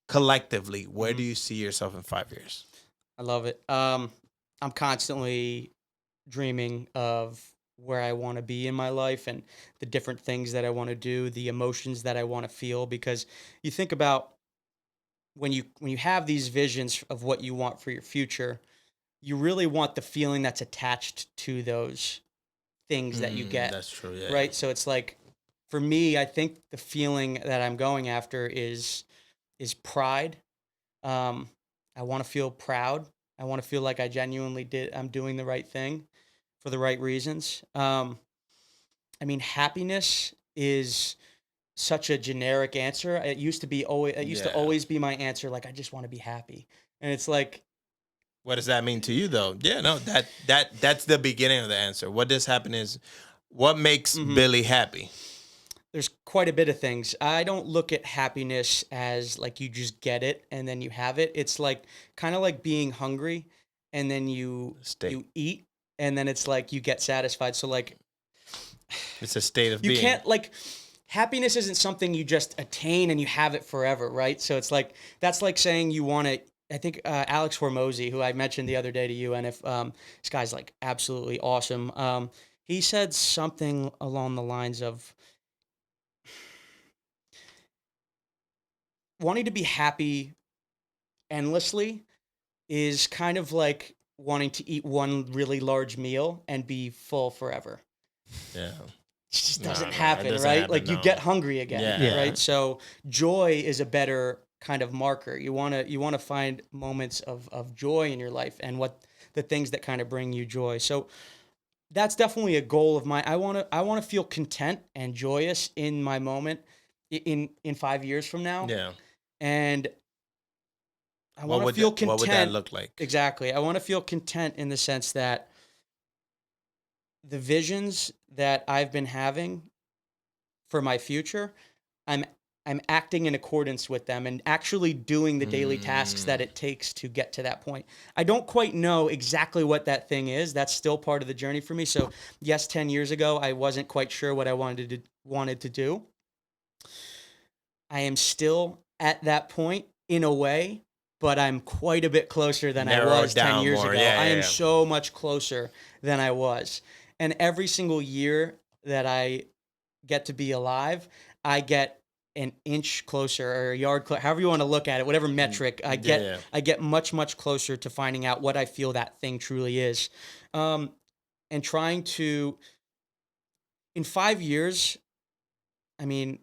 Collectively, where do you see yourself in 5 years? I love it. I'm constantly dreaming of where I want to be in my life and the different things that I want to do, the emotions that I want to feel. Because you think about when you have these visions of what you want for your future, you really want the feeling that's attached to those things that you get. That's true. Yeah. Right. So it's like, for me, I think the feeling that I'm going after is pride. I want to feel proud. I want to feel like I genuinely I'm doing the right thing for the right reasons. I mean, happiness is such a generic answer. It used to always be my answer. Like, I just want to be happy. And it's like, what does that mean to you though? Yeah, no, that's the beginning of the answer. What does happiness, what makes Billy happy? There's quite a bit of things. I don't look at happiness as like you just get it and then you have it. It's like kind of like being hungry and then you eat and then it's like you get satisfied. So like it's a state of being. You can't like happiness isn't something you just attain and you have it forever, right? So it's like that's like saying you want to. I think Alex Hormozy, who I mentioned the other day to you, and if this guy's like absolutely awesome. He said something along the lines of, wanting to be happy endlessly is kind of like wanting to eat one really large meal and be full forever. Yeah. It just doesn't it happen, doesn't right? happen, Like you no. get hungry again, Yeah. right? So joy is a better kind of marker. You want to find moments of joy in your life and what the things that kind of bring you joy. So that's definitely a goal of mine. I want to feel content and joyous in my moment in 5 years from now. Yeah. And I want to feel content. What would that look like? Exactly. I want to feel content in the sense that the visions that I've been having for my future, I'm acting in accordance with them and actually doing the daily tasks that it takes to get to that point. I don't quite know exactly what that thing is. That's still part of the journey for me. So yes, 10 years ago, I wasn't quite sure what I wanted to do. I am still at that point in a way, but I'm quite a bit closer than I was 10 years ago. I am so much closer than I was. And every single year that I get to be alive, I get an inch closer or a yard closer, however you want to look at it, whatever metric, I get much, much closer to finding out what I feel that thing truly is. And trying to, in 5 years, I mean,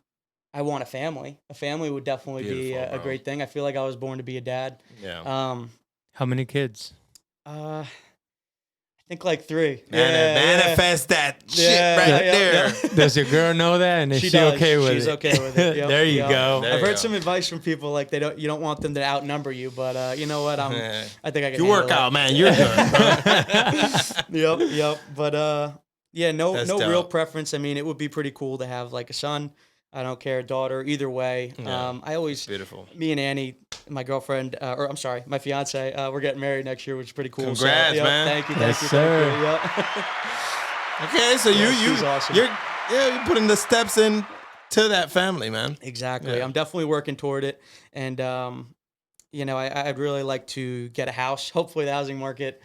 I want a family. A family would definitely be a great thing. I feel like I was born to be a dad. Yeah. How many kids? I think like 3. Manifest that shit there. Does your girl know that? And is she okay with it? She's okay with it. Yep, there you go. I've heard some advice from people like you don't want them to outnumber you, but you know what? I think I can. You work out, man. You're good. Yep. But yeah, no dope. real preference. I mean, it would be pretty cool to have like a son. I don't care, daughter, either way. Yeah, I always, beautiful. Me and Annie, my girlfriend, or I'm sorry, my fiance, we're getting married next year, which is pretty cool. Congrats, man. Thank you. Yes, sir. Okay, so she's awesome. you're putting the steps in to that family, man. Exactly. Yeah. I'm definitely working toward it. And, I'd really like to get a house. Hopefully the housing market,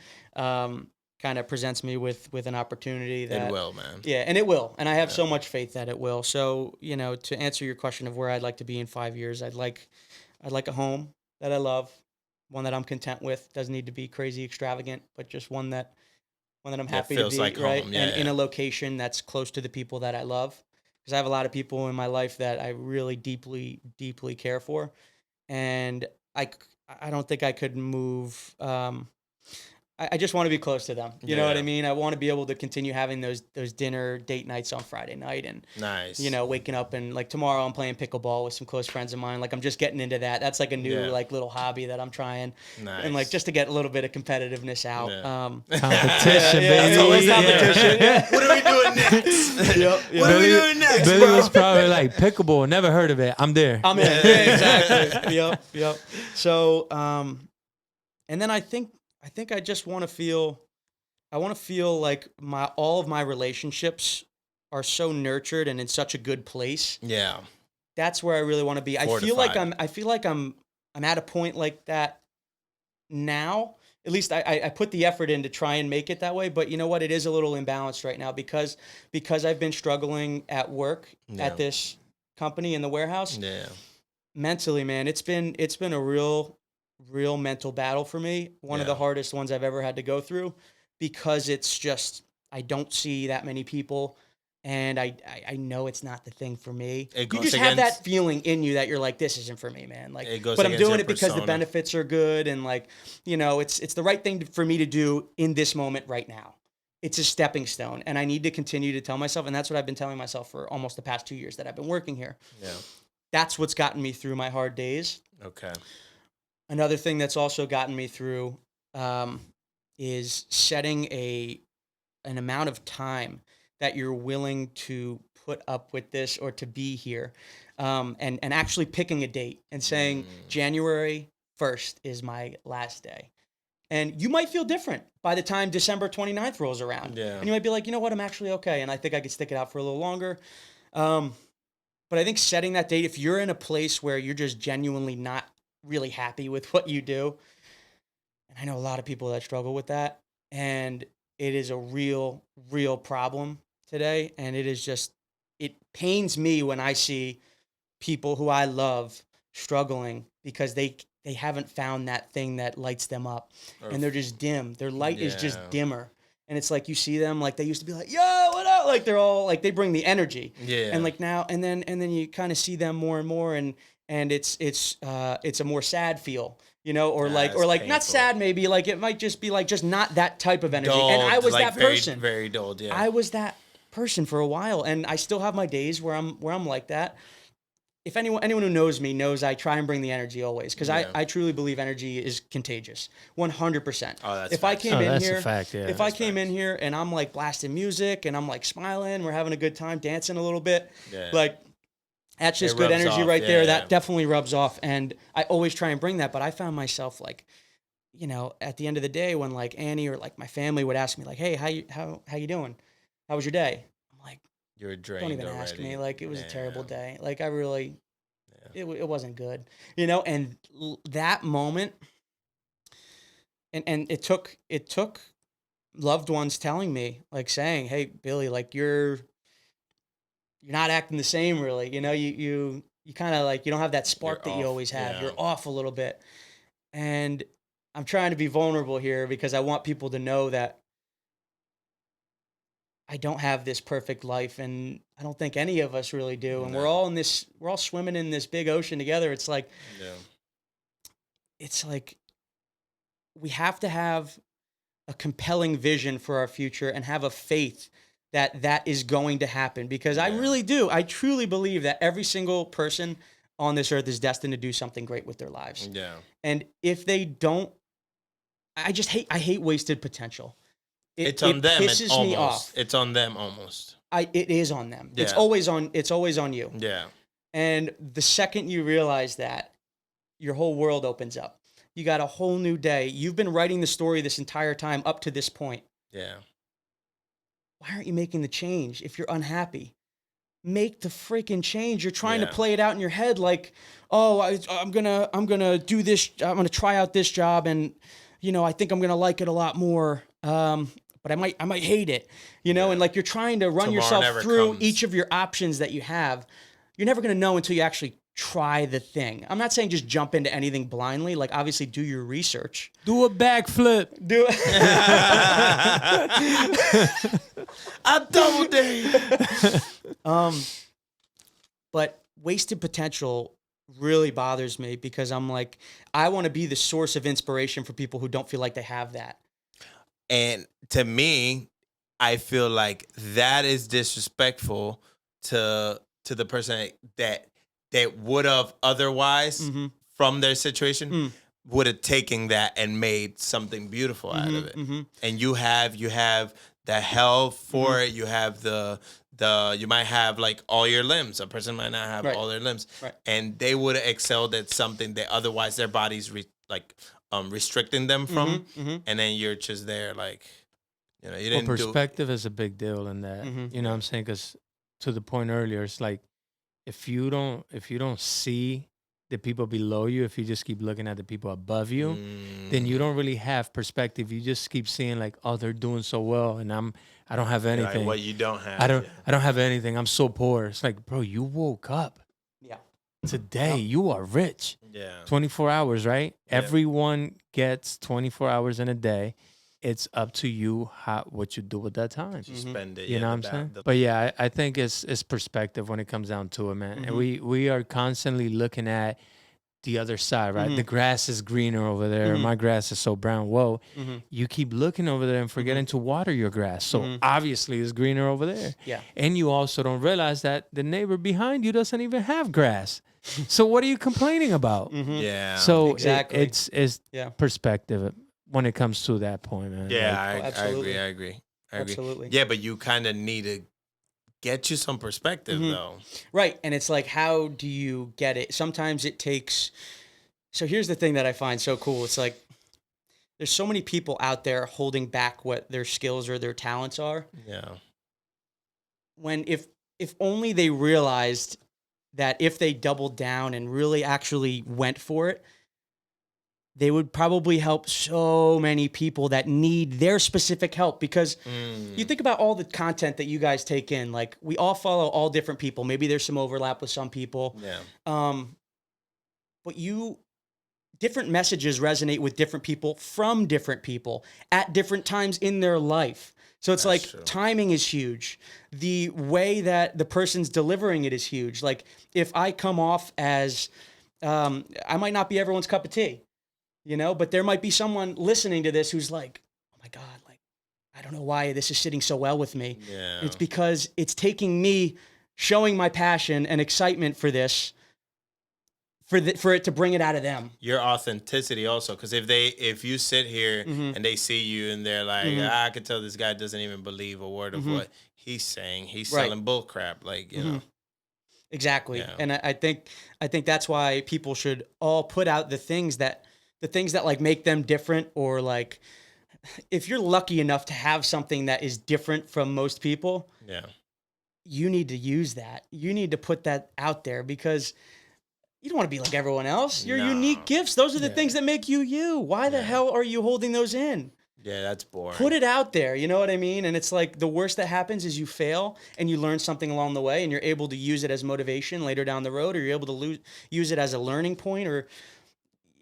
kind of presents me with an opportunity that it will, man. Yeah, and it will. And I have so much faith that it will. So, to answer your question of where I'd like to be in 5 years, I'd like a home that I love, one that I'm content with. Doesn't need to be crazy extravagant, but just one that I'm happy to be, like right? home. And in a location that's close to the people that I love. Because I have a lot of people in my life that I really deeply, deeply care for. And I don't think I could move I just want to be close to them. You know what I mean? I want to be able to continue having those dinner date nights on Friday night and, nice. Waking up and like tomorrow I'm playing pickleball with some close friends of mine. Like I'm just getting into that. That's like a new like little hobby that I'm trying. Nice. And like just to get a little bit of competitiveness out. Yeah. Competition, baby. It's always competition. Yeah. What are we doing next? What are we doing next, Billy bro? was probably like, pickleball, never heard of it. I'm there. I'm in. Yeah, exactly. Yep. So, and then I think I just want to feel like all of my relationships are so nurtured and in such a good place. Yeah. That's where I really want to be. I feel like I'm at a point like that now. At least I put the effort in to try and make it that way. But you know what? It is a little imbalanced right now because I've been struggling at work at this company in the warehouse. Yeah. Mentally, man, it's been a real mental battle for me. One of the hardest ones I've ever had to go through because it's just, I don't see that many people and I know it's not the thing for me. You just have that feeling in you that you're like, this isn't for me, man. Like, but I'm doing it because the benefits are good and like, it's the right thing for me to do in this moment right now. It's a stepping stone and I need to continue to tell myself. And that's what I've been telling myself for almost the past 2 years that I've been working here. Yeah. That's what's gotten me through my hard days. Okay. Another thing that's also gotten me through is setting an amount of time that you're willing to put up with this or to be here, and actually picking a date and saying January 1st is my last day. And you might feel different by the time December 29th rolls around. Yeah. And you might be like, you know what, I'm actually okay. And I think I could stick it out for a little longer. But I think setting that date, if you're in a place where you're just genuinely not really happy with what you do, and I know a lot of people that struggle with that, and it is a real problem today, and it pains me when I see people who I love struggling because they haven't found that thing that lights them up, and they're just dim. Their light is just dimmer. And it's like you see them like they used to be like, yo, what up? Like they're all like they bring the energy. Yeah. And like now and then you kind of see them more and more, and it's a more sad feel, you know, or like painful. not sad maybe, like it might just be like just not that type of energy. Dulled, and I was like that person. Very dulled, yeah. I was that person for a while, and I still have my days where I'm like that. If anyone who knows me knows I try and bring the energy always, because I truly believe energy is contagious, 100%. Oh, that's if I came in that's here, a fact, yeah. if I came in here and I'm like blasting music and I'm like smiling, we're having a good time, dancing a little bit, like that's just good rubs energy off, right there. yeah. That definitely rubs off, and I always try and bring that. But I found myself like, you know, at the end of the day when like Annie or like my family would ask me like, hey, how you doing? How was your day? I'm like, You're drained don't even already. ask me. Like it was a terrible Damn. day. Like I really, it wasn't good, you know. And that moment, and it took loved ones telling me, like saying, "Hey, Billy, like you're not acting the same, really. You know, you kind of like you don't have that spark You're that you off, always have. yeah. You're off a little bit." And I'm trying to be vulnerable here because I want people to know that I don't have this perfect life, and I don't think any of us really do. And we're all swimming in this big ocean together. It's like, we have to have a compelling vision for our future and have a faith that is going to happen, because I really do. I truly believe that every single person on this earth is destined to do something great with their lives. Yeah. And if they don't, I hate wasted potential. It's on them. Pisses me off. It's on them almost. It is on them. Yeah. It's always on you. Yeah. And the second you realize that, your whole world opens up. You got a whole new day. You've been writing the story this entire time up to this point. Yeah. Why aren't you making the change if you're unhappy? Make the freaking change. You're trying to play it out in your head like, oh, I'm gonna do this. I'm gonna try out this job, and you know, I think I'm gonna like it a lot more. But I might hate it, you know, and like you're trying to run Tomorrow yourself through comes. each of your options that you have. You're never going to know until you actually try the thing. I'm not saying just jump into anything blindly. Like obviously do your research. Do a backflip. Do it. I double dare. But wasted potential really bothers me, because I'm like, I want to be the source of inspiration for people who don't feel like they have that. And to me, I feel like that is disrespectful to the person that would have otherwise from their situation would have taken that and made something beautiful out of it. And you have the health for it. You have the you might have like all your limbs. A person might not have all their limbs, and they would have excelled at something that otherwise their body's restricting them from, and then you're just there like, you know, you didn't perspective is a big deal in that. You know what I'm saying? Because to the point earlier, it's like if you don't see the people below you, if you just keep looking at the people above you, then you don't really have perspective. You just keep seeing like, oh, they're doing so well, and I don't have anything. like what you don't have. I don't have anything. I'm so poor. It's like, bro, you woke up. Yeah. Today you are rich. Yeah. 24 hours, right? Yeah. Everyone gets 24 hours in a day. It's up to you what you do with that time. You spend it. You know what I'm saying? But yeah, I think it's perspective when it comes down to it, man. And we are constantly looking at the other side, right? The grass is greener over there. My grass is so brown. Whoa. You keep looking over there and forgetting to water your grass. So obviously it's greener over there. Yeah. And you also don't realize that the neighbor behind you doesn't even have grass. So what are you complaining about? Yeah. So exactly. It's perspective when it comes to that point, man. Yeah, Like, I agree. Absolutely. Yeah, but you kind of need to get you some perspective, though. Right. And it's like, how do you get it? Sometimes it takes... So here's the thing that I find so cool. It's like, there's so many people out there holding back what their skills or their talents are. Yeah. When if only they realized that if they doubled down and really actually went for it, they would probably help so many people that need their specific help. Because you think about all the content that you guys take in, like we all follow all different people. Maybe there's some overlap with some people. Yeah. but different messages resonate with different people from different people at different times in their life. So it's like timing is huge. The way that the person's delivering it is huge. Like if I come off as, I might not be everyone's cup of tea, but there might be someone listening to this who's like, oh my God, like, I don't know why this is sitting so well with me. Yeah. It's because it's taking me showing my passion and excitement for this, for it to bring it out of them. Your authenticity also, because if you sit here and they see you and they're like, I could tell this guy doesn't even believe a word of what he's saying. He's selling bull crap, like you know. Exactly, and I think that's why people should all put out the things that like make them different, or like if you're lucky enough to have something that is different from most people, you need to use that. You need to put that out there because you don't want to be like everyone else. Your unique gifts, those are the things that make you you. Why the hell are you holding those in? Yeah, that's boring. Put it out there, you know what I mean? And it's like the worst that happens is you fail and you learn something along the way and you're able to use it as motivation later down the road, or you're able to use it as a learning point, or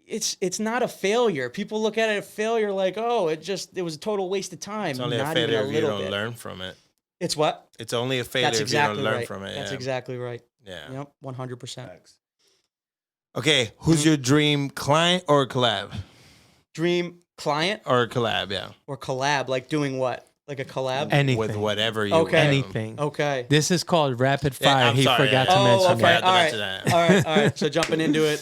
it's not a failure. People look at it as a failure like, oh, it was a total waste of time. It's only not a failure even if you don't bit. learn from it. It's what? It's only a failure if you don't learn from it. That's exactly right. Yeah. Yep, 100%. Okay, who's your dream client or collab? Dream client or collab? Yeah. Or collab, like doing what? Like a collab? Anything. With whatever you Okay. Anything. Okay. This is called rapid fire. I'm He sorry, forgot yeah. to mention okay. that. All right. So jumping into it,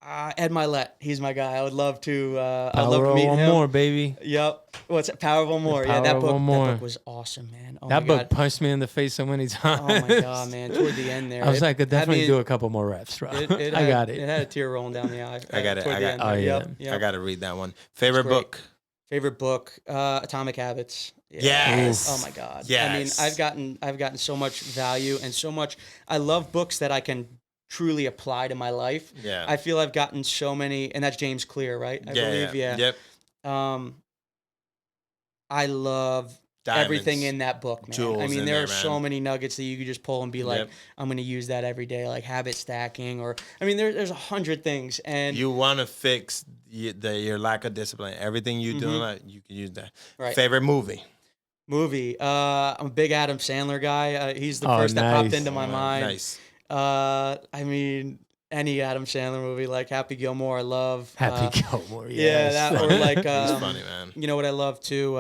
Ed Milet, he's my guy. I would love to. I'd love to Power meet of One him. More, baby. Yep. What's it? Power of One More. Yeah, Power that of book. One More. That book was awesome, man. Oh That my book God. punched me in the face so many times. Oh my God, man! Toward the end there, I was like, I could definitely mean, do a couple more reps, bro. I got it. It had a tear rolling down the eye. I got it. toward I the got end it. there. Oh, yeah. Yep. I got to read that one. Favorite great. book? Favorite book? Atomic Habits. Yeah. Yes. Oh my God. Yes. I mean, I've gotten so much value and so much. I love books that I can truly apply to my life. Yeah. I feel I've gotten so many, and that's James Clear, right? I believe. Yeah. Yep. I love Diamonds, everything in that book, man. jewels I mean, in there there, are so man. many nuggets that you could just pull and be like, Yep. I'm going to use that every day, like habit stacking, or I mean, there's 100 things, and You want to fix your lack of discipline. Everything you do, like, you can use that. Right. Favorite movie? I'm a big Adam Sandler guy. He's the Oh, first that popped nice. into my mind. Nice. I mean, any Adam Sandler movie, like Happy Gilmore, I love. Happy Gilmore. Yeah, Yes. that, or like, He's funny, man. you know what I love too?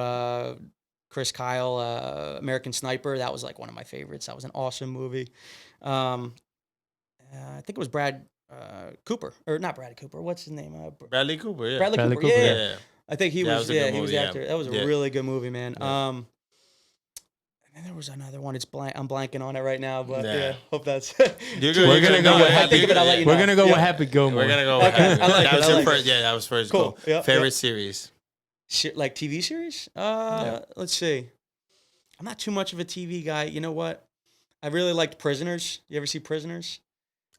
Chris Kyle, American Sniper. That was like one of my favorites. That was an awesome movie. I think it was Brad Cooper, or not Brad Cooper. What's his name? Bradley Cooper, yeah. Bradley Bradley Cooper. Cooper, Yeah. Yeah. I think he Yeah, was. that was a good He was movie, the yeah. actor. That was a Yeah. really good movie, man. Yeah. And then there was another one. I'm blanking on it right now, but Yeah. yeah, hope that's. You're We're gonna go with If I think of it, I'll let you know. We're gonna go Yeah. with Happy Gilmore. We're gonna go. With Okay, I like that it, was I your like first. it. Yeah, that was first. Cool. Cool. Yep, Favorite yep. series? Like TV series? Let's see. I'm not too much of a TV guy. You know what? I really liked Prisoners. You ever see Prisoners?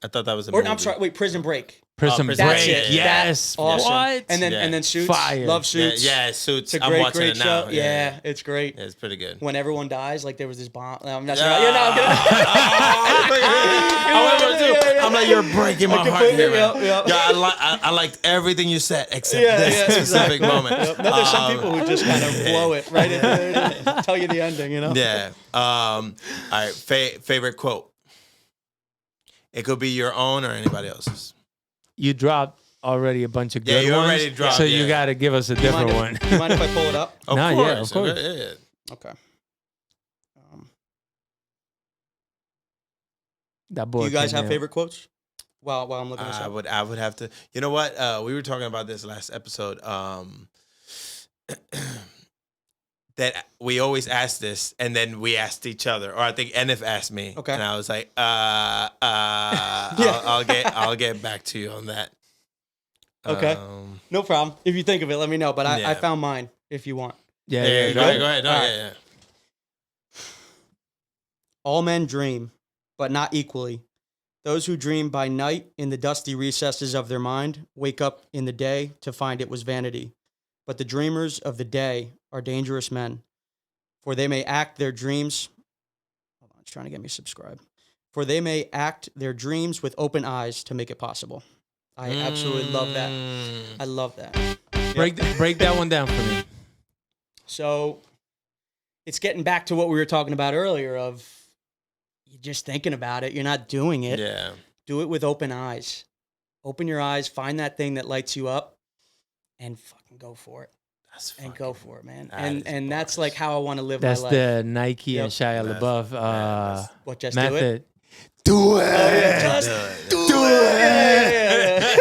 I thought that was a Or movie. I'm sorry. Wait, Prison Break. Prison Prison Break. That's it. Yes. That's awesome. What? And Yeah. then Suits. Fire. Love Yeah, Suits. yeah, Suits. It's a I'm great, watching great it now. show. Yeah, it's great. Yeah, it's pretty good. When everyone dies, like there was this bomb. No, I'm not Yeah. yeah, no, I'm I'm like, you're breaking my heart completely, here, man. yep. Yeah, I liked everything you said except Yeah, this yeah, specific exactly. moment. Yep. No, there's some people who just kind of blow it right into there, tell you the ending, you know? Yeah. All right. Favorite quote. It could be your own or anybody else's. You dropped already a bunch of good Yeah, you ones. already dropped, So yeah. you got to give us a You different mind one. You mind if I pull it up? Of Nah, course. yeah, of course. Yeah. Okay. That Do boy you guys came have out. favorite quotes? While I'm looking this I up. would have to. You know what? We were talking about this last episode. That we always ask this, and then we asked each other, or I think Enif asked me, Okay. and I was like, I'll get back to you on that. Okay. No problem. If you think of it, let me know. But I Yeah. found mine if you want. Yeah, Yeah, yeah, go ahead. No, All right. yeah. All men dream, but not equally. Those who dream by night in the dusty recesses of their mind wake up in the day to find it was vanity. But the dreamers of the day are dangerous men, for they may act their dreams. Hold on, it's trying to get me subscribed. For they may act their dreams with open eyes to make it possible. I absolutely love that. I love that. Break that one down for me. So it's getting back to what we were talking about earlier of you're just thinking about it. You're not doing it. Yeah. Do it with open eyes. Open your eyes. Find that thing that lights you up and fucking go for it. And go for it, man. And that's like how I want to live my life. That's the Nike and Shia LaBeouf what, just method. Do it. Do it.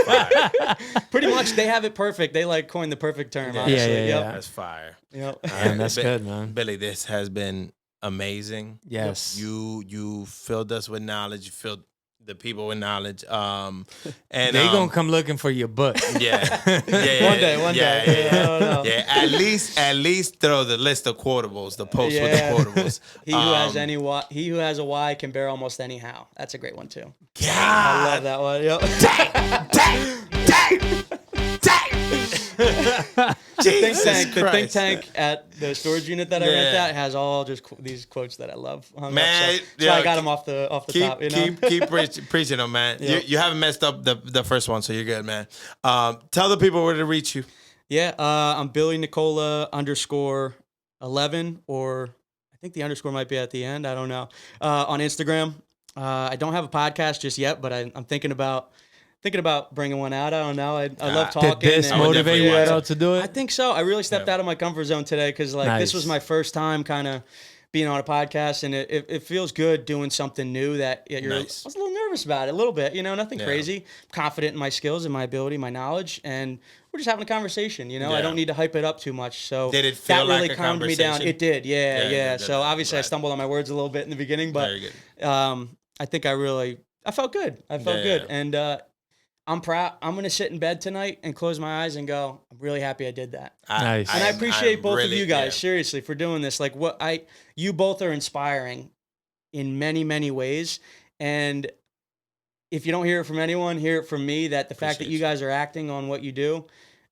Yeah. Pretty much, they have it perfect. They like coined the perfect term. Yeah. Honestly. Yeah. That's fire. Yep. Man, that's good, man. Billy, this has been amazing. Yes. You filled us with knowledge. You filled the people with knowledge. And they gonna come looking for your butt. Yeah. One day. I don't know. Yeah. At least throw the list of quotables, the post with the quotables. He who has a why can bear almost any how. That's a great one too. God. I love that one. Yep. The think tank at the storage unit that I rent out has all just these quotes that I love. Man, so I got them off the top. You know? Keep preaching them, man. Yep. You haven't messed up the first one, so you're good, man. Tell the people where to reach you. Yeah, I'm Billy Nicola _11, or I think the underscore might be at the end. I don't know. On Instagram. I don't have a podcast just yet, but I'm thinking about bringing one out. I don't know. I love talking. Did this motivate you at all to do it? I think so. I really stepped out of my comfort zone today because this was my first time kind of being on a podcast, and it feels good doing something new that I was a little nervous about it, a little bit, nothing crazy. Confident in my skills and my ability, my knowledge, and we're just having a conversation, I don't need to hype it up too much. So did it feel that really like a calmed me down. conversation? It did, yeah. So obviously I Right. stumbled on my words a little bit in the beginning, but Very good. I think I felt good. I felt good. And I'm proud. I'm going to sit in bed tonight and close my eyes and go, I'm really happy I did that. Nice. And I appreciate both of you guys, yeah. seriously, for doing this. Like you both are inspiring in many, many ways. And if you don't hear it from anyone, hear it from me, that the fact that you guys are acting on what you do,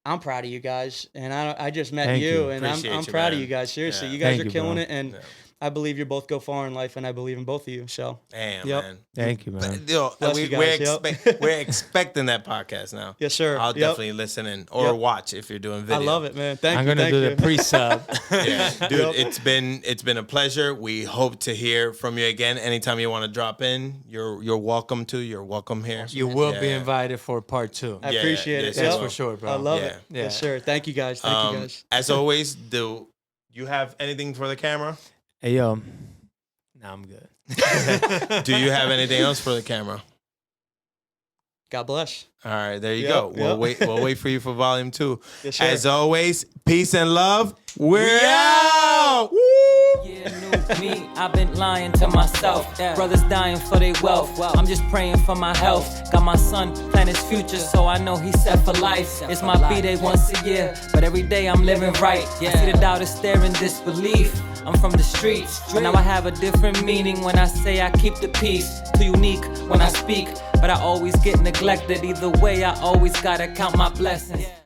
I'm proud of you guys. And I just met Thank you. and I'm Appreciate you, proud of man. you guys. Seriously, Yeah. you guys Thank are you, killing bro. it. And I believe you both go far in life, and I believe in both of you. So, Damn, Yep. man. Thank you, man. Yo, Bless you guys, we're expecting that podcast now. yes, sir. I'll Yep. definitely listen in or Yep. watch if you're doing video. I love it, man. Thank I'm you. gonna Thank do you. the pre-sub. Yeah, dude, Yep. it's been a pleasure. We hope to hear from you again. Anytime you want to drop in, you're welcome to. You're welcome here. You will be Yeah. invited for part 2. I Yeah, appreciate it. yes, That's you for will. sure, bro. I love Yeah. it. Yeah. Yes, sir. Thank you guys. Thank you guys. As always, do you have anything for the camera? Hey, yo. Nah, I'm good. Do you have anything else for the camera? God bless. All right, there you Yep, go. yep. We'll wait for you for volume 2. Yes, sir. As always, peace and love. We're out. Woo! Yeah, new me, I've been lying to myself. Brothers dying for their wealth. I'm just praying for my health. Got my son plan his future, so I know he's set for life. It's my B-day once a year, but every day I'm living right. I see the doubters stare in disbelief. I'm from the streets, but now I have a different meaning when I say I keep the peace. Too unique when I speak, but I always get neglected. Either way, I always gotta count my blessings.